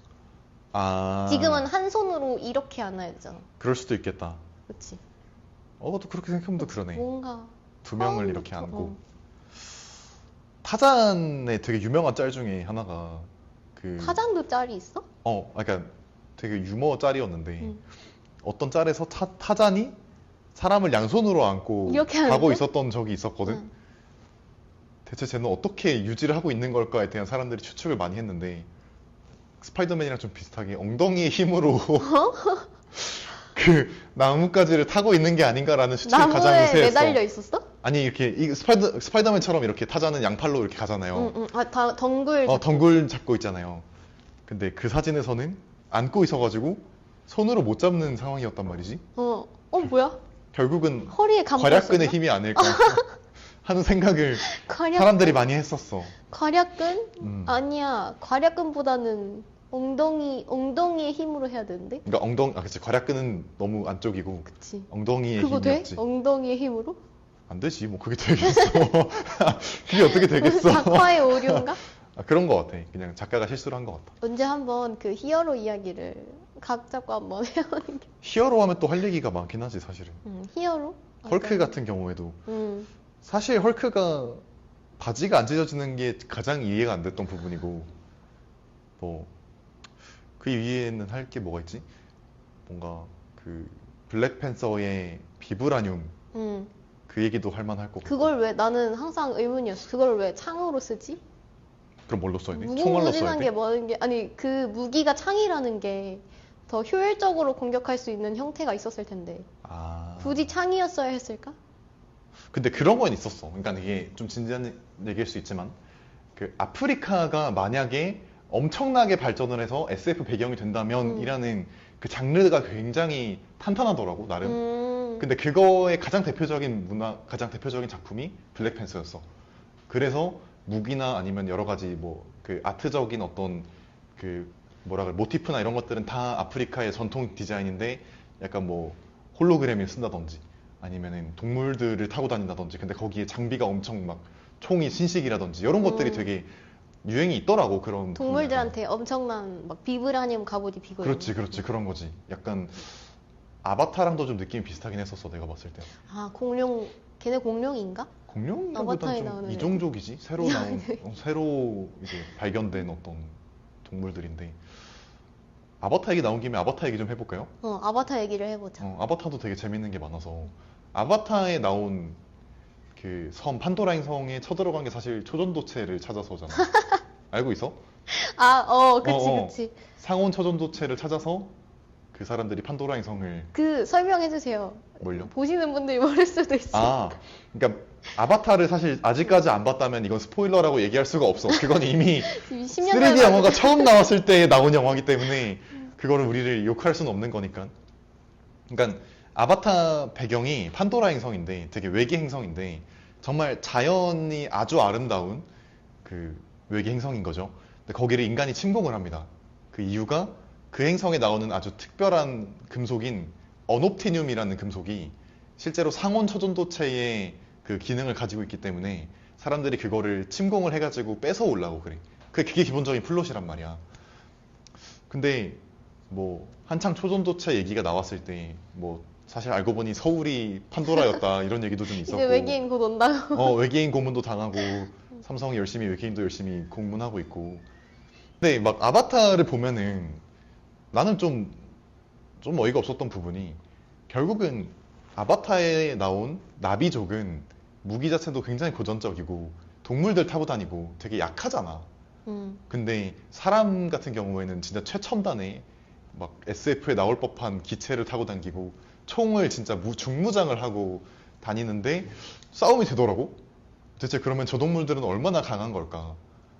Speaker 1: 아.
Speaker 2: 지금은 한 손으로 이렇게 안아야 되잖아.
Speaker 1: 그럴 수도 있겠다.
Speaker 2: 그치?
Speaker 1: 또 그렇게 생각하면 또 그러네.
Speaker 2: 뭔가.
Speaker 1: 두 명을 이렇게
Speaker 2: 처음부터,
Speaker 1: 안고. 타잔의 되게 유명한 짤 중에 하나가
Speaker 2: 타잔도 짤이 있어?
Speaker 1: 그러니까 되게 유머 짤이었는데 어떤 짤에서 타잔이 사람을 양손으로 안고
Speaker 2: 이렇게
Speaker 1: 가고
Speaker 2: 하는데?
Speaker 1: 있었던 적이 있었거든. 대체 쟤는 어떻게 유지를 하고 있는 걸까에 대한 사람들이 추측을 많이 했는데 스파이더맨이랑 좀 비슷하게 엉덩이의 힘으로 그 나뭇가지를 타고 있는 게 아닌가라는 추측이 가장
Speaker 2: 나무에
Speaker 1: 우세했어.
Speaker 2: 매달려 있었어?
Speaker 1: 아니 이렇게 스파이더맨처럼 이렇게 타자는 양팔로 이렇게 가잖아요.
Speaker 2: 다 덩굴.
Speaker 1: 덩굴 잡고 있잖아요. 근데 그 사진에서는 안고 있어가지고 손으로 못 잡는 상황이었단 말이지.
Speaker 2: 뭐야?
Speaker 1: 결국은
Speaker 2: 허리에 감고
Speaker 1: 괄약근의
Speaker 2: 있었나?
Speaker 1: 힘이 아닐까 하는 생각을
Speaker 2: 괄약근?
Speaker 1: 사람들이 많이 했었어.
Speaker 2: 괄약근? 아니야. 괄약근보다는 엉덩이의 힘으로 해야 되는데?
Speaker 1: 그러니까 그치. 괄약근은 너무 안쪽이고
Speaker 2: 그치.
Speaker 1: 엉덩이의
Speaker 2: 그거 돼?
Speaker 1: 힘이었지.
Speaker 2: 엉덩이의 힘으로?
Speaker 1: 안 되지. 뭐 그게 되겠어. 그게 어떻게 되겠어.
Speaker 2: 작화의 오류인가?
Speaker 1: 그런 것 같아. 그냥 작가가 실수를 한 것 같다.
Speaker 2: 언제 한번 그 히어로 이야기를 각 잡고 한번 해보는 게.
Speaker 1: 히어로 하면 또 할 얘기가 많긴 하지 사실은.
Speaker 2: 히어로?
Speaker 1: 헐크 같은 경우에도
Speaker 2: 음.
Speaker 1: 사실 헐크가 바지가 안 찢어지는 게 가장 이해가 안 됐던 부분이고 뭐 그 위에는 할 게 뭐가 있지? 뭔가 그 블랙팬서의 비브라늄 그 얘기도 할 만할 거고.
Speaker 2: 그걸 왜 나는 항상 의문이었어. 그걸 왜 창으로 쓰지?
Speaker 1: 그럼 뭘로 써야 돼? 총알로 써야
Speaker 2: 무궁무진한
Speaker 1: 돼?
Speaker 2: 게 뭐는 게 아니 그 무기가 창이라는 게 더 효율적으로 공격할 수 있는 형태가 있었을 텐데
Speaker 1: 아.
Speaker 2: 굳이 창이었어야 했을까?
Speaker 1: 근데 그런 건 있었어. 그러니까 이게 좀 진지한 얘기일 수 있지만 그 아프리카가 만약에 엄청나게 발전을 해서 SF 배경이 된다면이라는 그 장르가 굉장히 탄탄하더라고 나름. 근데 그거의 가장 대표적인 작품이 블랙팬서였어. 그래서 무기나 아니면 여러 가지 뭐 그 아트적인 어떤 그 뭐라 그래 모티프나 이런 것들은 다 아프리카의 전통 디자인인데 약간 뭐 홀로그램을 쓴다든지 아니면은 동물들을 타고 다닌다든지 근데 거기에 장비가 엄청 막 총이 신식이라든지 이런 것들이 되게 유행이 있더라고 그런
Speaker 2: 동물들한테 엄청난 막 비브라늄 갑옷 입히고
Speaker 1: 그렇지 그런 거지. 약간 아바타랑도 좀 느낌이 비슷하긴 했었어 내가 봤을 때.
Speaker 2: 공룡 걔네 공룡인가?
Speaker 1: 공룡이라기보단
Speaker 2: 아바타에
Speaker 1: 좀
Speaker 2: 나오는
Speaker 1: 이종족이지. 새로 나온 새로 이제 발견된 어떤 동물들인데. 아바타 얘기 나온 김에 아바타 얘기 좀 해볼까요?
Speaker 2: 아바타 얘기를 해보자.
Speaker 1: 아바타도 되게 재밌는 게 많아서 아바타에 나온 그 섬 판도라인 성에 쳐들어간 게 사실 초전도체를 찾아서잖아. 알고 있어?
Speaker 2: 그치,
Speaker 1: 어.
Speaker 2: 그치.
Speaker 1: 상온 초전도체를 찾아서 그 사람들이 판도라 행성을
Speaker 2: 그 설명해주세요.
Speaker 1: 뭘요?
Speaker 2: 보시는 분들이 모를 수도 있어.
Speaker 1: 아, 그러니까 아바타를 사실 아직까지 안 봤다면 이건 스포일러라고 얘기할 수가 없어. 그건 이미
Speaker 2: 10년
Speaker 1: 3D 영화가 처음 나왔을 때 나온 영화이기 때문에 그거를 우리를 욕할 수는 없는 거니까. 그러니까 아바타 배경이 판도라 행성인데 되게 외계 행성인데 정말 자연이 아주 아름다운 그 외계 행성인 거죠. 근데 거기를 인간이 침공을 합니다. 그 이유가 그 행성에 나오는 아주 특별한 금속인 어놉티늄이라는 금속이 실제로 상온 초전도체의 그 기능을 가지고 있기 때문에 사람들이 그거를 침공을 해가지고 뺏어 오려고 그래. 그게 기본적인 플롯이란 말이야. 근데 뭐 한창 초전도체 얘기가 나왔을 때 뭐 사실 알고 보니 서울이 판도라였다 이런 얘기도 좀 있었고
Speaker 2: 이제 외계인 곧 온다고.
Speaker 1: 외계인 고문도 당하고 삼성이 열심히 외계인도 열심히 고문하고 있고 근데 막 아바타를 보면은 나는 좀 어이가 없었던 부분이 결국은 아바타에 나온 나비족은 무기 자체도 굉장히 고전적이고 동물들 타고 다니고 되게 약하잖아. 근데 사람 같은 경우에는 진짜 최첨단의 막 SF에 나올 법한 기체를 타고 다니고 총을 진짜 중무장을 하고 다니는데 싸움이 되더라고. 대체 그러면 저 동물들은 얼마나 강한 걸까?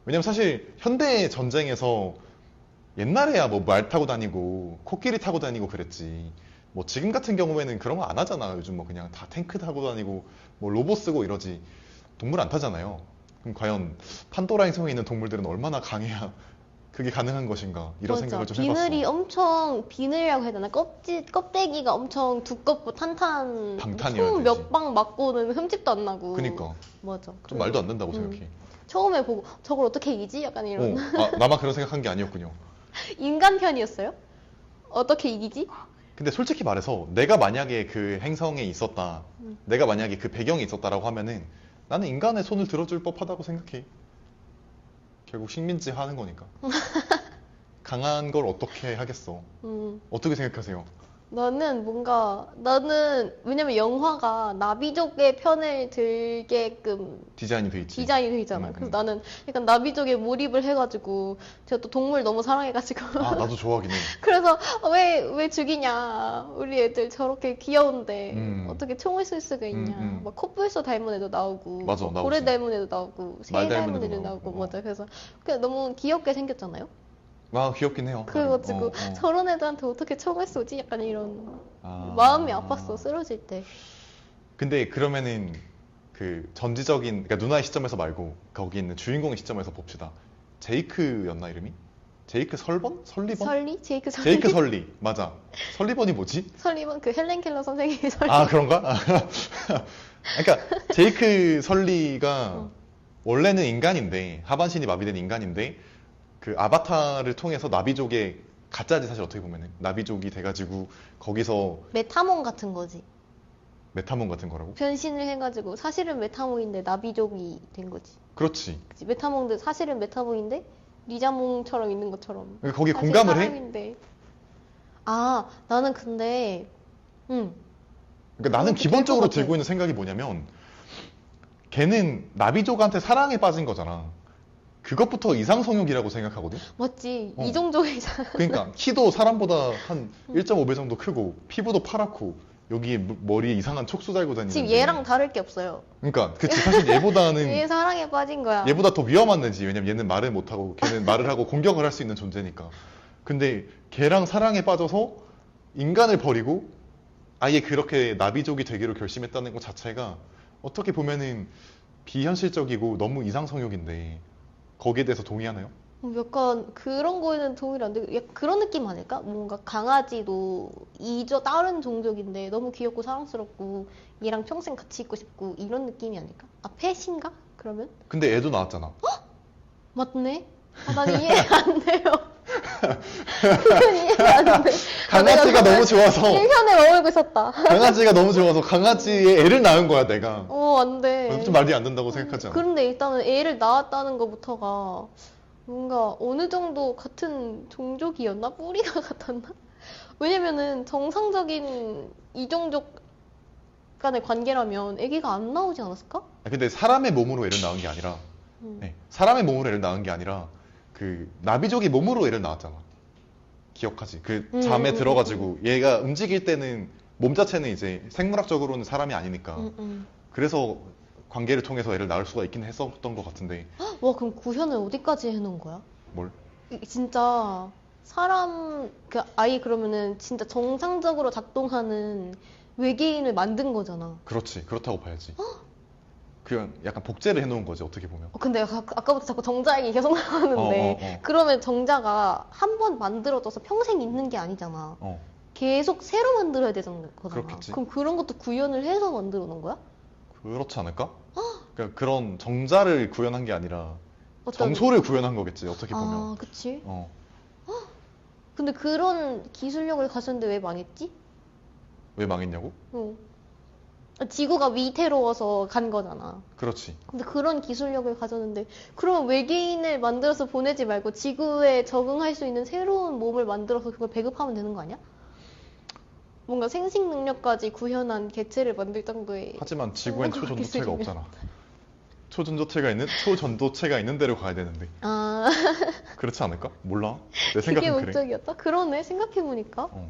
Speaker 1: 왜냐면 사실 현대 전쟁에서 옛날에야 뭐 말 타고 다니고 코끼리 타고 다니고 그랬지. 뭐 지금 같은 경우에는 그런 거 안 하잖아. 요즘 뭐 그냥 다 탱크 타고 다니고 뭐 로봇 쓰고 이러지. 동물 안 타잖아요. 그럼 과연 판도라 행성에 있는 동물들은 얼마나 강해야 그게 가능한 것인가 이런
Speaker 2: 맞아.
Speaker 1: 생각을 좀 해봤어.
Speaker 2: 비늘이 엄청 비늘이라고 해야 되나? 껍데기가 엄청 두껍고 탄탄.
Speaker 1: 방탄이어야
Speaker 2: 총
Speaker 1: 되지.
Speaker 2: 몇 방 맞고는 흠집도 안 나고.
Speaker 1: 그니까
Speaker 2: 맞아.
Speaker 1: 좀 말도 안 된다고 생각해.
Speaker 2: 처음에 보고 저걸 어떻게 이기지? 약간 이런.
Speaker 1: 나만 그런 생각한 게 아니었군요.
Speaker 2: 인간 편이었어요? 어떻게 이기지?
Speaker 1: 근데 솔직히 말해서 내가 만약에 그 행성에 있었다, 내가 만약에 그 배경에 있었다라고 하면은 나는 인간의 손을 들어줄 법하다고 생각해. 결국 식민지 하는 거니까. 강한 걸 어떻게 하겠어? 어떻게 생각하세요?
Speaker 2: 나는 왜냐면 영화가 나비족의 편을 들게끔
Speaker 1: 디자인이 돼 있지.
Speaker 2: 디자인이 돼 있잖아.
Speaker 1: 음,
Speaker 2: 그래서 나는 약간 나비족에 몰입을 해가지고 제가 또 동물 너무 사랑해가지고
Speaker 1: 아, 나도 좋아하긴 해.
Speaker 2: 그래서 왜 죽이냐? 우리 애들 저렇게 귀여운데 어떻게 총을 쓸 수가 있냐? 막 코뿔소 닮은 애도 나오고,
Speaker 1: 맞아,
Speaker 2: 막 고래
Speaker 1: 나오지.
Speaker 2: 닮은 애도 나오고,
Speaker 1: 말
Speaker 2: 새
Speaker 1: 닮은
Speaker 2: 닮은
Speaker 1: 애도
Speaker 2: 애도
Speaker 1: 나오고.
Speaker 2: 나오고, 맞아. 그래서 그냥 너무 귀엽게 생겼잖아요.
Speaker 1: 와, 귀엽긴 해요.
Speaker 2: 그래가지고
Speaker 1: 나름.
Speaker 2: 저런 애들한테 어떻게 총을 쏘지? 약간 이런
Speaker 1: 아.
Speaker 2: 마음이 아팠어. 쓰러질 때.
Speaker 1: 근데 그러면은 그 전지적인, 그러니까 누나의 시점에서 말고 거기 있는 주인공의 시점에서 봅시다. 제이크였나 이름이? 제이크 설번? 설리번?
Speaker 2: 설리? 제이크 설리?
Speaker 1: 제이크 설리. 맞아. 설리번이 뭐지?
Speaker 2: 설리번 그 헬렌 켈러 선생님이 설리.
Speaker 1: 아, 그런가? 그러니까 제이크 설리가 원래는 인간인데 하반신이 마비된 인간인데 그 아바타를 통해서 나비족의 가짜지 사실 어떻게 보면은 나비족이 돼가지고 거기서
Speaker 2: 메타몬 같은 거지.
Speaker 1: 메타몬 같은 거라고?
Speaker 2: 변신을 해가지고 사실은 메타몬인데 나비족이 된 거지.
Speaker 1: 그렇지.
Speaker 2: 그치? 메타몬도 사실은 메타몬인데 리자몽처럼 있는 것처럼.
Speaker 1: 그러니까 거기
Speaker 2: 사실
Speaker 1: 공감을 해?
Speaker 2: 사람인데. 아, 나는 근데
Speaker 1: 그러니까 나는
Speaker 2: 그렇게
Speaker 1: 기본적으로
Speaker 2: 될것 같아.
Speaker 1: 들고 있는 생각이 뭐냐면 걔는 나비족한테 사랑에 빠진 거잖아. 그것부터 이상성욕이라고 생각하거든.
Speaker 2: 맞지?
Speaker 1: 어.
Speaker 2: 이종족이잖아.
Speaker 1: 그러니까 키도 사람보다 한 1.5배 정도 크고 피부도 파랗고 여기에 머리에 이상한 촉수 달고 다니는데
Speaker 2: 지금 얘랑 다를 게 없어요.
Speaker 1: 그러니까 그치 사실 얘보다는
Speaker 2: 얘 사랑에 빠진 거야.
Speaker 1: 얘보다 더 위험한 애지. 왜냐면 얘는 말을 못하고 걔는 말을 하고 공격을 할 수 있는 존재니까. 근데 걔랑 사랑에 빠져서 인간을 버리고 아예 그렇게 나비족이 되기로 결심했다는 것 자체가 어떻게 보면은 비현실적이고 너무 이상성욕인데 거기에 대해서 동의하나요?
Speaker 2: 약간 그런 거에는 동의를 안 되고 약간 그런 느낌 아닐까? 뭔가 강아지도 다른 종족인데 너무 귀엽고 사랑스럽고 얘랑 평생 같이 있고 싶고 이런 느낌이 아닐까? 아, 펫인가? 그러면?
Speaker 1: 근데 애도 나왔잖아.
Speaker 2: 맞네? 아, 난 이해가 안 돼요. 그건 이해가 안 돼.
Speaker 1: 강아지가 너무 좋아서
Speaker 2: 1편에 머물고 있었다.
Speaker 1: 강아지가 너무 좋아서 강아지의 애를 낳은 거야 내가.
Speaker 2: 안 돼.
Speaker 1: 좀 말이 안 된다고 생각하잖아.
Speaker 2: 그런데 일단은 애를 낳았다는 것부터가 뭔가 어느 정도 같은 종족이었나? 뿌리가 같았나? 왜냐면은 정상적인 이종족 간의 관계라면 아기가 안 나오지 않았을까?
Speaker 1: 근데 사람의 몸으로 애를 낳은 게 아니라 사람의 몸으로 애를 낳은 게 아니라 그 나비족이 몸으로 얘를 낳았잖아. 기억하지? 그 잠에 들어가지고 얘가 움직일 때는 몸 자체는 이제 생물학적으로는 사람이 아니니까 그래서 관계를 통해서 애를 낳을 수가 있긴 했었던 것 같은데.
Speaker 2: 와, 그럼 구현을 어디까지 해놓은 거야?
Speaker 1: 뭘?
Speaker 2: 진짜 사람 그 아이 그러면은 진짜 정상적으로 작동하는 외계인을 만든 거잖아.
Speaker 1: 그렇지. 그렇다고 봐야지. 그냥 약간 복제를 해놓은 거지, 어떻게 보면.
Speaker 2: 근데 아까부터 자꾸 정자 얘기 계속 나오는데 그러면 정자가 한 번 만들어져서 평생 있는 게 아니잖아. 계속 새로 만들어야 되는 거잖아.
Speaker 1: 그렇겠지.
Speaker 2: 그럼 그런 것도 구현을 해서 만들어 놓은 거야?
Speaker 1: 그렇지 않을까? 그러니까 그런 정자를 구현한 게 아니라
Speaker 2: 어떤-
Speaker 1: 정소를 구현한 거겠지, 어떻게 보면.
Speaker 2: 아, 그치.
Speaker 1: 어.
Speaker 2: 근데 그런 기술력을 가졌는데 왜 망했지?
Speaker 1: 왜 망했냐고?
Speaker 2: 지구가 위태로워서 간 거잖아.
Speaker 1: 그렇지.
Speaker 2: 근데 그런 기술력을 가졌는데 그러면 외계인을 만들어서 보내지 말고 지구에 적응할 수 있는 새로운 몸을 만들어서 그걸 배급하면 되는 거 아니야? 뭔가 생식 능력까지 구현한 개체를 만들 정도의
Speaker 1: 하지만 지구엔
Speaker 2: 성공한
Speaker 1: 초전도체가
Speaker 2: 기술이면.
Speaker 1: 없잖아. 초전도체가 있는 데로 가야 되는데.
Speaker 2: 아,
Speaker 1: 그렇지 않을까? 몰라. 내
Speaker 2: 그게
Speaker 1: 생각은 그래.
Speaker 2: 목적이었다? 그러네, 생각해보니까.
Speaker 1: 어.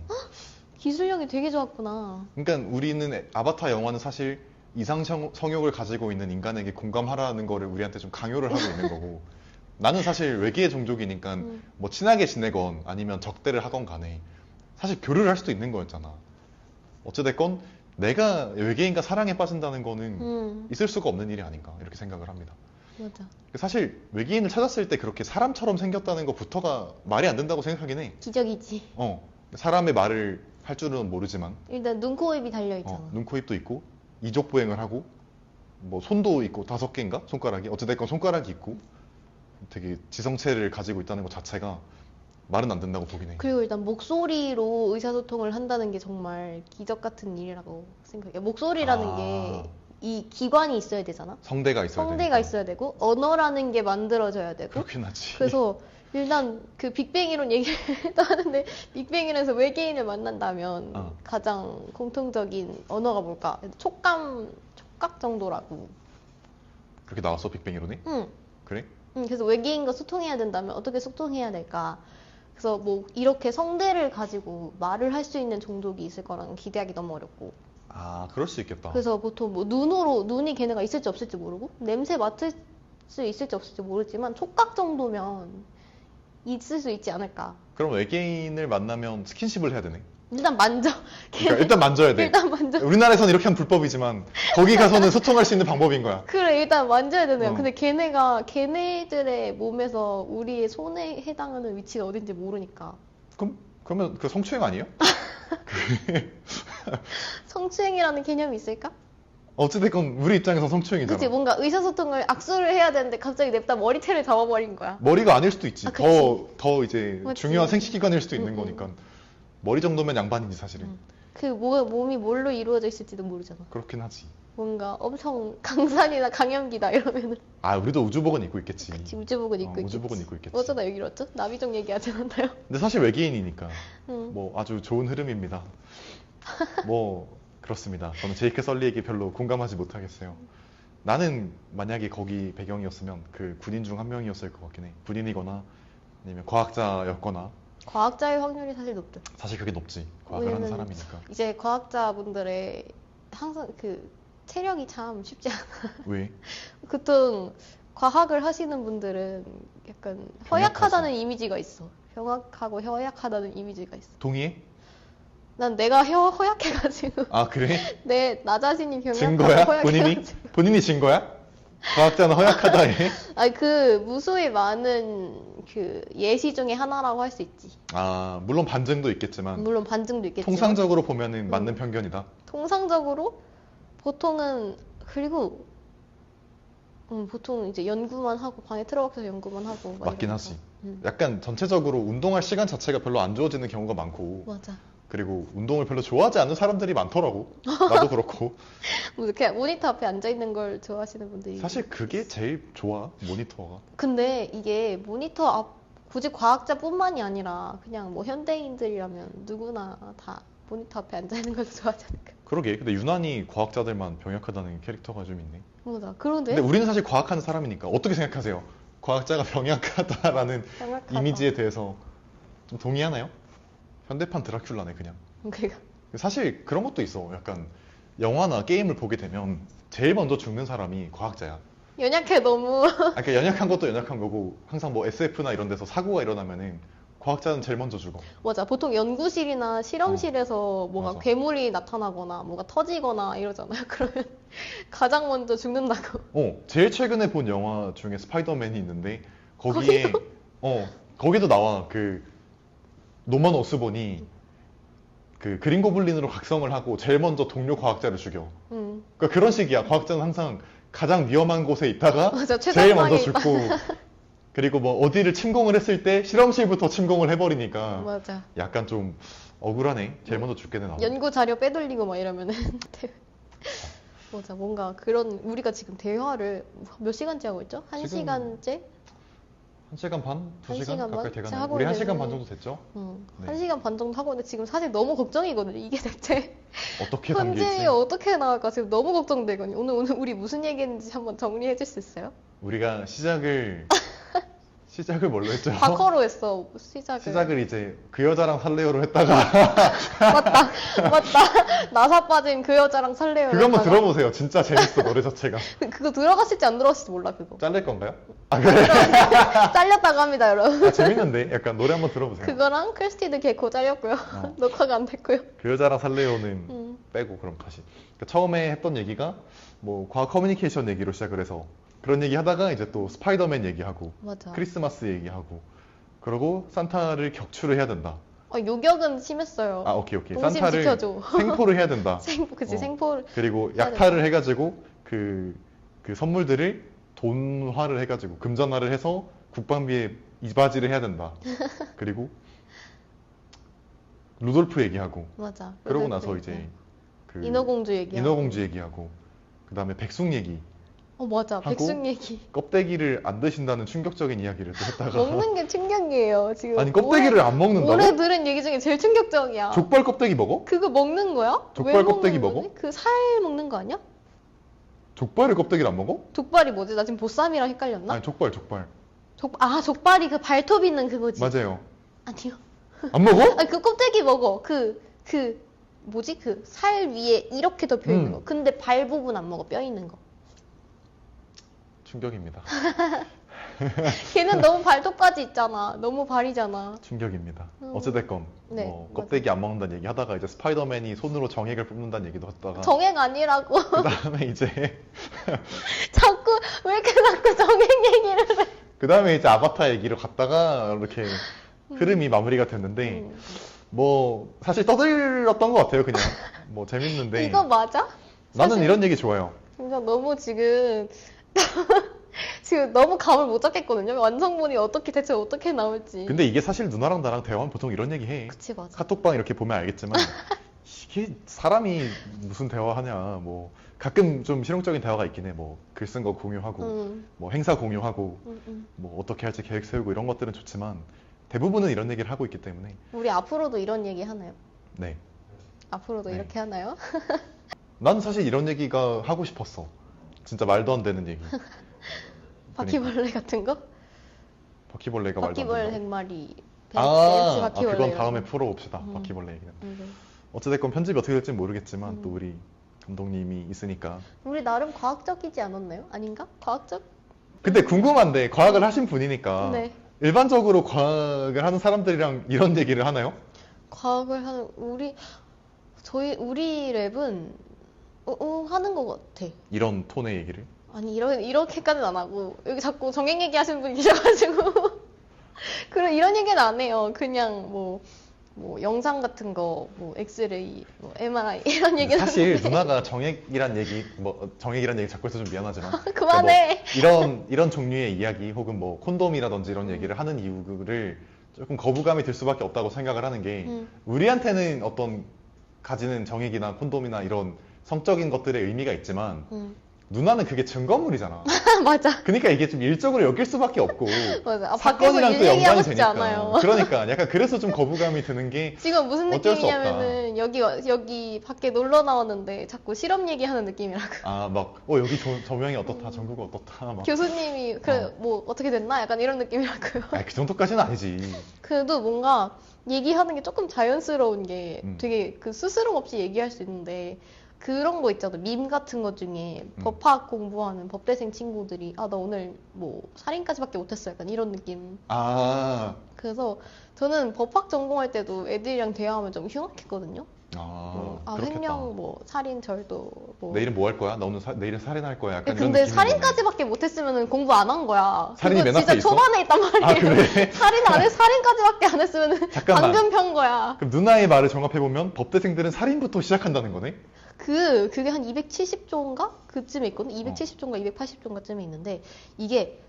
Speaker 2: 기술력이 되게 좋았구나.
Speaker 1: 그러니까 우리는 아바타 영화는 사실 이상 성욕을 가지고 있는 인간에게 공감하라는 거를 우리한테 좀 강요를 하고 있는 거고, 나는 사실 외계의 종족이니까 뭐 친하게 지내건 아니면 적대를 하건 간에 사실 교류를 할 수도 있는 거였잖아. 어찌됐건 내가 외계인과 사랑에 빠진다는 거는 있을 수가 없는 일이 아닌가 이렇게 생각을 합니다.
Speaker 2: 맞아.
Speaker 1: 사실 외계인을 찾았을 때 그렇게 사람처럼 생겼다는 것부터가 말이 안 된다고 생각하긴 해.
Speaker 2: 기적이지.
Speaker 1: 사람의 말을 할 줄은 모르지만
Speaker 2: 일단 눈, 코, 입이 달려있잖아.
Speaker 1: 눈, 코, 입도 있고 이족 보행을 하고 뭐 손도 있고 5개인가? 손가락이 어찌됐건 손가락이 있고 되게 지성체를 가지고 있다는 것 자체가 말은 안 된다고 보긴 해.
Speaker 2: 그리고 일단 목소리로 의사소통을 한다는 게 정말 기적 같은 일이라고 생각해. 목소리라는 게 이 기관이 있어야 되잖아.
Speaker 1: 성대가 있어야
Speaker 2: 성대가
Speaker 1: 되니까.
Speaker 2: 있어야 되고 언어라는 게 만들어져야 되고.
Speaker 1: 그렇긴 하지.
Speaker 2: 그래서 일단 그 빅뱅이론 얘기를 또 하는데 빅뱅이론에서 외계인을 만난다면 가장 공통적인 언어가 뭘까? 촉각 정도라고.
Speaker 1: 그렇게 나왔어 빅뱅이론에?
Speaker 2: 응.
Speaker 1: 그래?
Speaker 2: 그래서 외계인과 소통해야 된다면 어떻게 소통해야 될까? 그래서 뭐 이렇게 성대를 가지고 말을 할 수 있는 종족이 있을 거라는 기대하기 너무 어렵고.
Speaker 1: 그럴 수 있겠다.
Speaker 2: 그래서 보통 뭐 눈이 걔네가 있을지 없을지 모르고 냄새 맡을 수 있을지 없을지 모르지만 촉각 정도면 있을 수 있지 않을까.
Speaker 1: 그럼 외계인을 만나면 스킨십을 해야 되네.
Speaker 2: 일단 만져.
Speaker 1: 그러니까 일단 만져야 돼.
Speaker 2: 일단 만져.
Speaker 1: 우리나라에선 이렇게 하면 불법이지만 거기 가서는 소통할 수 있는 방법인 거야.
Speaker 2: 그래, 일단 만져야 되는 거야.
Speaker 1: 어.
Speaker 2: 근데 걔네들의 몸에서 우리의 손에 해당하는 위치가 어딘지 모르니까.
Speaker 1: 그러면 그 성추행 아니에요?
Speaker 2: 성추행이라는 개념이 있을까?
Speaker 1: 어찌됐건 우리 입장에서 성추행이잖아.
Speaker 2: 그치, 뭔가 의사소통을 악수를 해야 되는데 갑자기 냅다 머리채를 잡아버린 거야.
Speaker 1: 머리가 아닐 수도 있지.
Speaker 2: 그치.
Speaker 1: 더 이제
Speaker 2: 맞지.
Speaker 1: 중요한 생식기관일 수도 있는 거니까. 머리 정도면 양반이지 사실은.
Speaker 2: 그 몸이 뭘로 이루어져 있을지도 모르잖아.
Speaker 1: 그렇긴 하지.
Speaker 2: 뭔가 엄청 강산이나 강염기다 이러면은
Speaker 1: 우리도 우주복은 입고 있겠지.
Speaker 2: 우주복은 입고 있겠지.
Speaker 1: 우주복은 입고 있겠지.
Speaker 2: 어쩌다 여기로 왔죠? 나비족 얘기하지 않았나요?
Speaker 1: 근데 사실 외계인이니까
Speaker 2: 응.
Speaker 1: 뭐 아주 좋은 흐름입니다. 뭐 그렇습니다. 저는 제이크 설리에게 별로 공감하지 못하겠어요. 나는 만약에 거기 배경이었으면 그 군인 중 한 명이었을 것 같긴 해. 군인이거나 아니면 과학자였거나.
Speaker 2: 과학자의 확률이 사실 높죠.
Speaker 1: 사실 그게 높지. 과학을 하는
Speaker 2: 왜냐면
Speaker 1: 사람이니까.
Speaker 2: 이제 과학자분들의 항상 그 체력이 참 쉽지 않아.
Speaker 1: 왜?
Speaker 2: 보통 과학을 하시는 분들은 약간 허약하다는 이미지가 있어. 병약하고 허약하다는 이미지가 있어.
Speaker 1: 동의해?
Speaker 2: 난 내가 허약해가지고
Speaker 1: 그래?
Speaker 2: 나 자신이 병약하고
Speaker 1: 증거야?
Speaker 2: 허약해가지고.
Speaker 1: 본인이 증거야? 과학자는 허약하다 해?
Speaker 2: 아니 그 무수히 많은 그 예시 중에 하나라고 할 수 있지.
Speaker 1: 물론 반증도 있겠지만
Speaker 2: 물론 반증도 있겠지만.
Speaker 1: 통상적으로 보면은 맞는 편견이다.
Speaker 2: 통상적으로 보통은 그리고 보통 이제 연구만 하고 방에 틀어박혀서 연구만 하고 막
Speaker 1: 맞긴
Speaker 2: 이러니까.
Speaker 1: 하지. 약간 전체적으로 운동할 시간 자체가 별로 안 주어지는 경우가 많고
Speaker 2: 맞아.
Speaker 1: 그리고 운동을 별로 좋아하지 않는 사람들이 많더라고. 나도 그렇고.
Speaker 2: 뭐 이렇게 모니터 앞에 앉아 있는 걸 좋아하시는 분들이.
Speaker 1: 사실 그게 제일 좋아, 모니터가.
Speaker 2: 근데 이게 모니터 앞 굳이 과학자뿐만이 아니라 그냥 뭐 현대인들이라면 누구나 다 모니터 앞에 앉아 있는 걸 좋아하지 않을까.
Speaker 1: 그러게. 근데 유난히 과학자들만 병약하다는 캐릭터가 좀 있네.
Speaker 2: 맞아. 그런데
Speaker 1: 근데 우리는 사실 과학하는 사람이니까 어떻게 생각하세요? 과학자가 병약하다라는
Speaker 2: 정확하다.
Speaker 1: 이미지에 대해서 좀 동의하나요? 현대판 드라큘라네 그냥.
Speaker 2: 그러니까
Speaker 1: 사실 그런 것도 있어. 약간 영화나 게임을 보게 되면 제일 먼저 죽는 사람이 과학자야.
Speaker 2: 연약해 너무.
Speaker 1: 그러니까 연약한 것도 연약한 거고 항상 뭐 SF나 이런 데서 사고가 일어나면은 과학자는 제일 먼저 죽어.
Speaker 2: 맞아. 보통 연구실이나 실험실에서 뭔가
Speaker 1: 맞아.
Speaker 2: 괴물이 나타나거나 뭐가 터지거나 이러잖아요. 그러면 가장 먼저 죽는다고.
Speaker 1: 제일 최근에 본 영화 중에 스파이더맨이 있는데 거기에 거기도 나와. 그 노먼 오스본이 그 그린 고블린으로 각성을 하고 제일 먼저 동료 과학자를 죽여. 그러니까 그런 식이야. 과학자는 항상 가장 위험한 곳에 있다가
Speaker 2: 맞아,
Speaker 1: 제일 먼저
Speaker 2: 최전방에
Speaker 1: 죽고 그리고 뭐 어디를 침공을 했을 때 실험실부터 침공을 해버리니까
Speaker 2: 맞아.
Speaker 1: 약간 좀 억울하네. 제일 먼저 죽게 되나.
Speaker 2: 연구 자료 빼돌리고 막 이러면은. 맞아. 뭔가 그런 우리가 지금 대화를 몇 시간째 하고 있죠? 한
Speaker 1: 지금
Speaker 2: 시간째?
Speaker 1: 1시간 반? 2시간
Speaker 2: 1시간
Speaker 1: 가까이
Speaker 2: 반?
Speaker 1: 돼가네요.
Speaker 2: 하고
Speaker 1: 우리 1시간 반
Speaker 2: 있는데.
Speaker 1: 정도 됐죠? 네.
Speaker 2: 1시간 반 정도 하고 있는데 지금 사실 너무 걱정이거든요. 이게 대체
Speaker 1: 어떻게
Speaker 2: 편집이
Speaker 1: 담길지.
Speaker 2: 어떻게 나올까 지금 너무 걱정되거든요. 오늘 우리 무슨 얘기했는지 한번 정리해 줄 수 있어요?
Speaker 1: 우리가 시작을 뭘로 했죠?
Speaker 2: 과거로 했어 시작을.
Speaker 1: 시작을 이제 그 여자랑 살래요로 했다가
Speaker 2: 맞다. 나사 빠진 그 여자랑 살래요.
Speaker 1: 그거 한번
Speaker 2: 했다가.
Speaker 1: 들어보세요. 진짜 재밌어 노래 자체가.
Speaker 2: 그거 들어갔을지 안 들어갔을지 몰라 그거.
Speaker 1: 잘릴 건가요? 아 그래?
Speaker 2: 잘렸다고 합니다 여러분.
Speaker 1: 아, 재밌는데 약간 노래 한번 들어보세요.
Speaker 2: 그거랑 크리스티드 개코 잘렸고요. 녹화가 안 됐고요.
Speaker 1: 그 여자랑 살래요는
Speaker 2: 음.
Speaker 1: 빼고 그럼 다시. 그러니까 처음에 했던 얘기가 뭐 과학 커뮤니케이션 얘기로 시작을 해서 그런 얘기 하다가 이제 또 스파이더맨 얘기하고
Speaker 2: 맞아.
Speaker 1: 크리스마스 얘기하고 그러고 산타를 격추를 해야 된다.
Speaker 2: 요격은 심했어요.
Speaker 1: 아 오케이
Speaker 2: 동심
Speaker 1: 산타를
Speaker 2: 지켜줘.
Speaker 1: 생포를 해야 된다.
Speaker 2: 그치
Speaker 1: 어.
Speaker 2: 생포를.
Speaker 1: 그리고
Speaker 2: 해야
Speaker 1: 약탈을 해가지고 그 선물들을 돈화를 해가지고 금전화를 해서 국방비에 이바지를 해야 된다. 그리고 루돌프 얘기하고
Speaker 2: 맞아.
Speaker 1: 그러고
Speaker 2: 루돌프
Speaker 1: 나서
Speaker 2: 얘기.
Speaker 1: 이제 그
Speaker 2: 인어공주 얘기.
Speaker 1: 인어공주 얘기하고 그 다음에 백숙 얘기
Speaker 2: 맞아.
Speaker 1: 하고
Speaker 2: 백숙 얘기.
Speaker 1: 껍데기를 안 드신다는 충격적인 이야기를 또 했다가
Speaker 2: 먹는 게 충격이에요 지금.
Speaker 1: 아니 껍데기를 안 먹는다고?
Speaker 2: 올해 들은 얘기 중에 제일 충격적이야.
Speaker 1: 족발 껍데기 먹어?
Speaker 2: 그거 먹는 거야?
Speaker 1: 족발
Speaker 2: 왜
Speaker 1: 껍데기
Speaker 2: 먹는
Speaker 1: 먹어?
Speaker 2: 거지? 그 살 먹는 거 아니야?
Speaker 1: 족발을 껍데기를 안 먹어?
Speaker 2: 족발이 뭐지? 나 지금 보쌈이랑 헷갈렸나?
Speaker 1: 아니 족발
Speaker 2: 족발이 그 발톱 있는 그거지.
Speaker 1: 맞아요.
Speaker 2: 아니요.
Speaker 1: 안 먹어?
Speaker 2: 아니 그 껍데기 먹어. 뭐지? 그 살 위에 이렇게 덮여 있는 거. 근데 발 부분 안 먹어. 뼈 있는 거.
Speaker 1: 충격입니다.
Speaker 2: 걔는 너무 발톱까지 있잖아. 너무 발이잖아.
Speaker 1: 충격입니다. 어찌됐건
Speaker 2: 네,
Speaker 1: 뭐 껍데기 안 먹는다는 얘기 하다가 이제 스파이더맨이 손으로 정액을 뽑는다는 얘기도 했다가
Speaker 2: 정액 아니라고.
Speaker 1: 그 다음에 이제
Speaker 2: 왜 이렇게 자꾸 정액 얘기를 해?
Speaker 1: 그 다음에 이제 아바타 얘기로 갔다가 이렇게 흐름이 마무리가 됐는데 뭐 사실 떠들렸던 것 같아요. 그냥 뭐 재밌는데
Speaker 2: 이거 맞아?
Speaker 1: 나는
Speaker 2: 사실-
Speaker 1: 이런 얘기 좋아요.
Speaker 2: 진짜 너무 지금 너무 감을 못 잡겠거든요. 완성본이 대체 어떻게 나올지.
Speaker 1: 근데 이게 사실 누나랑 나랑 대화하면 보통 이런 얘기 해.
Speaker 2: 그치 맞아.
Speaker 1: 카톡방 이렇게 보면 알겠지만 이게 사람이 무슨 대화하냐. 뭐 가끔 좀 실용적인 대화가 있긴 해. 뭐 글 쓴 거 공유하고 뭐 행사 공유하고 뭐 어떻게 할지 계획 세우고 이런 것들은 좋지만 대부분은 이런 얘기를 하고 있기 때문에
Speaker 2: 우리 앞으로도 이런 얘기 하나요?
Speaker 1: 네.
Speaker 2: 앞으로도
Speaker 1: 네.
Speaker 2: 이렇게 하나요?
Speaker 1: 난 사실 이런 얘기가 하고 싶었어. 진짜 말도 안 되는 얘기.
Speaker 2: 바퀴벌레 같은 거?
Speaker 1: 바퀴벌레가 말도 안
Speaker 2: 바퀴벌레
Speaker 1: 된다고?
Speaker 2: 100마리.
Speaker 1: 아,
Speaker 2: 바퀴벌레
Speaker 1: 그건
Speaker 2: 이런
Speaker 1: 다음에
Speaker 2: 거.
Speaker 1: 풀어봅시다. 바퀴벌레 얘기는.
Speaker 2: 네.
Speaker 1: 어찌됐건 편집이 어떻게 될지 모르겠지만 또 우리 감독님이 있으니까.
Speaker 2: 우리 나름 과학적이지 않았나요? 아닌가? 과학적?
Speaker 1: 근데 궁금한데 과학을 하신 분이니까
Speaker 2: 네.
Speaker 1: 일반적으로 과학을 하는 사람들이랑 이런 얘기를 하나요?
Speaker 2: 과학을 하는 우리 랩은 하는 것 같아.
Speaker 1: 이런 톤의 얘기를?
Speaker 2: 아니 이렇게까지는 안 하고 여기 자꾸 정액 얘기하시는 분이 계셔가지고 이런 얘기는 안 해요. 그냥 뭐 영상 같은 거, 뭐 엑스레이, 뭐 MRI 이런 얘기는
Speaker 1: 사실
Speaker 2: 하는데.
Speaker 1: 누나가 정액이란 얘기 자꾸 해서 좀 미안하지만
Speaker 2: 그만해.
Speaker 1: 뭐 이런 종류의 이야기 혹은 뭐 콘돔이라든지 이런 얘기를 하는 이유를 조금 거부감이 들 수밖에 없다고 생각을 하는 게 우리한테는 어떤 가지는 정액이나 콘돔이나 이런 성적인 것들의 의미가 있지만 누나는 그게 증거물이잖아.
Speaker 2: 맞아.
Speaker 1: 그러니까 이게 좀 일적으로 엮일 수밖에 없고
Speaker 2: 맞아. 아, 밖에서
Speaker 1: 사건이랑 또
Speaker 2: 일 얘기하고
Speaker 1: 연관이
Speaker 2: 싶지
Speaker 1: 되니까.
Speaker 2: 않아요.
Speaker 1: 그러니까 약간 그래서 좀 거부감이 드는 게
Speaker 2: 지금 무슨
Speaker 1: 어쩔 수
Speaker 2: 느낌이냐면은 여기 밖에 놀러 나왔는데 자꾸 실험 얘기하는 느낌이라고.
Speaker 1: 아 막 여기 조명이 어떻다 전구가 어떻다 막
Speaker 2: 교수님이 그래 뭐 어떻게 됐나 약간 이런 느낌이라고요.
Speaker 1: 그 정도까지는 아니지.
Speaker 2: 그래도 뭔가 얘기하는 게 조금 자연스러운 게
Speaker 1: 음.
Speaker 2: 되게 그 스스럼 없이 얘기할 수 있는데 그런 거 있잖아. 밈 같은 거 중에 법학 공부하는 법대생 친구들이 아, 나 오늘 뭐 살인까지밖에 못했어. 약간 이런 느낌.
Speaker 1: 아,
Speaker 2: 그래서 저는 법학 전공할 때도 애들이랑 대화하면 좀 흉악했거든요.
Speaker 1: 그렇겠다.
Speaker 2: 횡령 뭐 살인 절도 뭐
Speaker 1: 내일은 뭐 할 거야? 나 오늘 내일은 살인할 거야. 약간 이런
Speaker 2: 근데
Speaker 1: 느낌인
Speaker 2: 살인까지밖에 못했으면 공부 안 한 거야.
Speaker 1: 살인이
Speaker 2: 그거
Speaker 1: 맨 앞에
Speaker 2: 진짜
Speaker 1: 있어?
Speaker 2: 초반에 있단 말이에요.
Speaker 1: 아, 그래?
Speaker 2: 살인까지밖에 안 했으면
Speaker 1: 잠깐만.
Speaker 2: 방금 편 거야.
Speaker 1: 그럼 누나의 말을 종합해보면 법대생들은 살인부터 시작한다는 거네?
Speaker 2: 그게 한 270조인가? 그쯤에 있거든? 270조인가 280조인가쯤에 있는데, 이게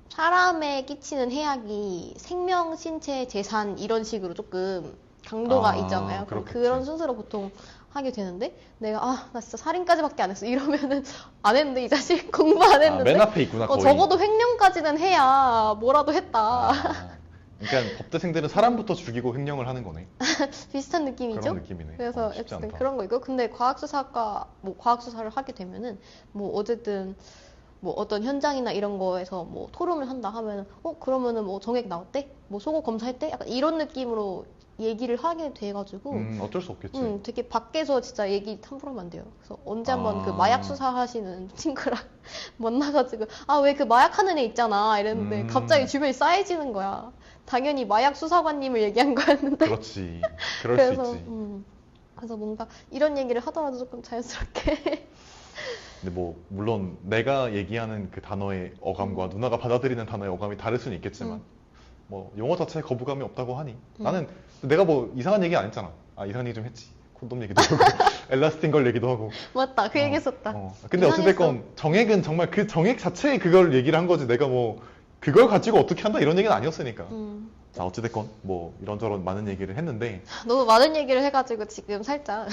Speaker 2: 사람에 끼치는 해악이 생명, 신체, 재산, 이런 식으로 조금 강도가 있잖아요. 그럼
Speaker 1: 그렇겠지.
Speaker 2: 그런 순서로 보통 하게 되는데, 내가, 나 진짜 살인까지밖에 안 했어. 이러면은, 안 했는데, 이 자식 공부 안 했는데.
Speaker 1: 맨 앞에 있구나, 거의.
Speaker 2: 적어도 횡령까지는 해야 뭐라도 했다.
Speaker 1: 그러니까 법대생들은 사람부터 죽이고 횡령을 하는 거네.
Speaker 2: 비슷한 느낌이죠?
Speaker 1: 그런 느낌이네.
Speaker 2: 그래서
Speaker 1: 쉽지
Speaker 2: 어쨌든
Speaker 1: 않다.
Speaker 2: 그런 거 있고 근데 과학수사과 뭐 과학수사를 하게 되면은 뭐 어쨌든 뭐 어떤 현장이나 이런 거에서 뭐 토론을 한다 하면은 그러면은 뭐 정액 나왔대? 뭐 속어 검사했대? 약간 이런 느낌으로 얘기를 하게 돼가지고
Speaker 1: 어쩔 수 없겠지.
Speaker 2: 되게 밖에서 진짜 얘기 함부로 하면 안 돼요. 그래서 언제 한번 그 마약 수사하시는 친구랑 만나가지고 아 왜 그 마약 하는 애 있잖아 이랬는데 갑자기 주변이 싸해지는 거야. 당연히 마약 수사관님을 얘기한 거였는데.
Speaker 1: 그렇지. 그럴
Speaker 2: 그래서,
Speaker 1: 수 있지.
Speaker 2: 그래서 뭔가 이런 얘기를 하더라도 조금 자연스럽게.
Speaker 1: 근데 뭐 물론 내가 얘기하는 그 단어의 어감과 누나가 받아들이는 단어의 어감이 다를 수는 있겠지만 뭐 용어 자체에 거부감이 없다고 하니 나는 내가 뭐 이상한 얘기 안 했잖아. 아 이상한 얘기 좀 했지. 콘돔 얘기도 하고 엘라스틴 걸 얘기도 하고.
Speaker 2: 맞다, 그 얘기 했었다.
Speaker 1: 근데 어찌됐건 정액은 정말 그 정액 자체에 그걸 얘기를 한 거지. 내가 뭐 그걸 가지고 어떻게 한다 이런 얘기는 아니었으니까. 자 어찌됐건 뭐 이런저런 많은 얘기를 했는데
Speaker 2: 너무 많은 얘기를 해가지고 지금 살짝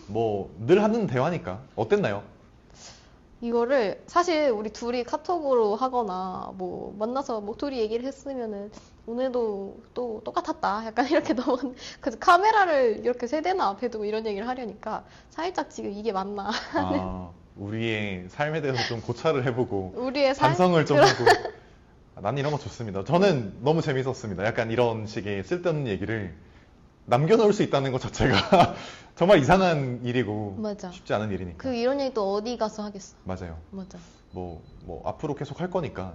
Speaker 1: 뭐 늘 하는 대화니까 어땠나요?
Speaker 2: 이거를 사실 우리 둘이 카톡으로 하거나 뭐 만나서 뭐 둘이 얘기를 했으면은 오늘도 또 똑같았다 약간 이렇게 넘어갔는데 그래서 카메라를 이렇게 세 대나 앞에 두고 이런 얘기를 하려니까 살짝 지금 이게 맞나
Speaker 1: 우리의 삶에 대해서 좀 고찰을 해보고
Speaker 2: 우리의 삶?
Speaker 1: 반성을 좀 하고 난 이런 거 좋습니다. 저는 너무 재밌었습니다. 약간 이런 식의 쓸데없는 얘기를 남겨놓을 수 있다는 것 자체가 정말 이상한 일이고
Speaker 2: 맞아.
Speaker 1: 쉽지 않은 일이니까.
Speaker 2: 그 이런 얘기 또 어디 가서 하겠어.
Speaker 1: 맞아요.
Speaker 2: 맞아.
Speaker 1: 뭐 앞으로 계속 할 거니까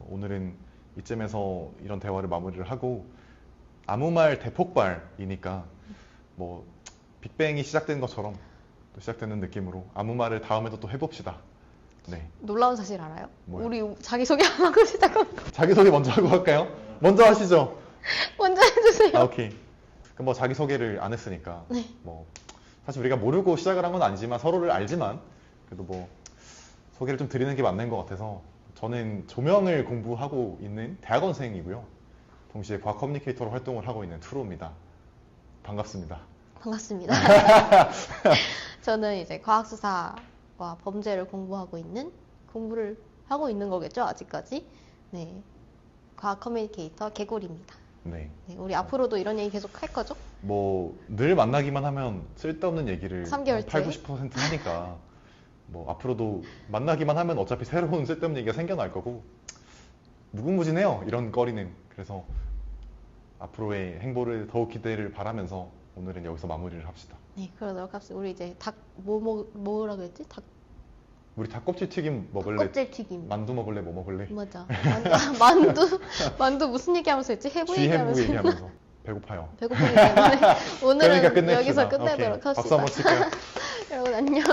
Speaker 1: 오늘은 이쯤에서 이런 대화를 마무리를 하고 아무 말 대폭발이니까 뭐 빅뱅이 시작된 것처럼 또 시작되는 느낌으로 아무 말을 다음에도 또 해봅시다. 네.
Speaker 2: 놀라운 사실 알아요?
Speaker 1: 뭐요?
Speaker 2: 우리 자기소개 안 하고 시작한 거.
Speaker 1: 자기소개 먼저 하고 할까요? 먼저 하시죠.
Speaker 2: 먼저 해주세요.
Speaker 1: 오케이. 그럼 뭐 자기소개를 안 했으니까
Speaker 2: 네.
Speaker 1: 뭐 사실 우리가 모르고 시작을 한 건 아니지만 서로를 알지만 그래도 뭐 소개를 좀 드리는 게 맞는 것 같아서 저는 조명을 공부하고 있는 대학원생이고요. 동시에 과학 커뮤니케이터로 활동을 하고 있는 투로입니다. 반갑습니다.
Speaker 2: 반갑습니다. 저는 이제 과학수사와 범죄를 공부를 하고 있는 거겠죠, 아직까지. 네. 과학 커뮤니케이터 개골입니다.
Speaker 1: 네.
Speaker 2: 네, 우리 앞으로도 이런 얘기 계속 할 거죠?
Speaker 1: 뭐 늘 만나기만 하면 쓸데없는 얘기를
Speaker 2: 3개월째.
Speaker 1: 8, 90% 하니까 뭐 앞으로도 만나기만 하면 어차피 새로운 쓸데없는 얘기가 생겨날 거고 무궁무진해요. 이런 거리는. 그래서 앞으로의 행보를 더욱 기대를 바라면서 오늘은 여기서 마무리를 합시다.
Speaker 2: 네, 그러도록 합시다. 우리 이제 뭐라고 했지?
Speaker 1: 우리 닭껍질 튀김 먹을래?
Speaker 2: 껍질 튀김.
Speaker 1: 만두 먹을래? 뭐 먹을래?
Speaker 2: 맞아. 만두 무슨 얘기하면서 했지? 해부
Speaker 1: 쥐해부
Speaker 2: 얘기하면서.
Speaker 1: 얘기하면서 배고파요.
Speaker 2: 배고프기 때문에 오늘은
Speaker 1: 그러니까 끝냅시다.
Speaker 2: 여기서 끝내도록
Speaker 1: 오케이.
Speaker 2: 합시다.
Speaker 1: 박수 한번 칠까요?
Speaker 2: 여러분 안녕.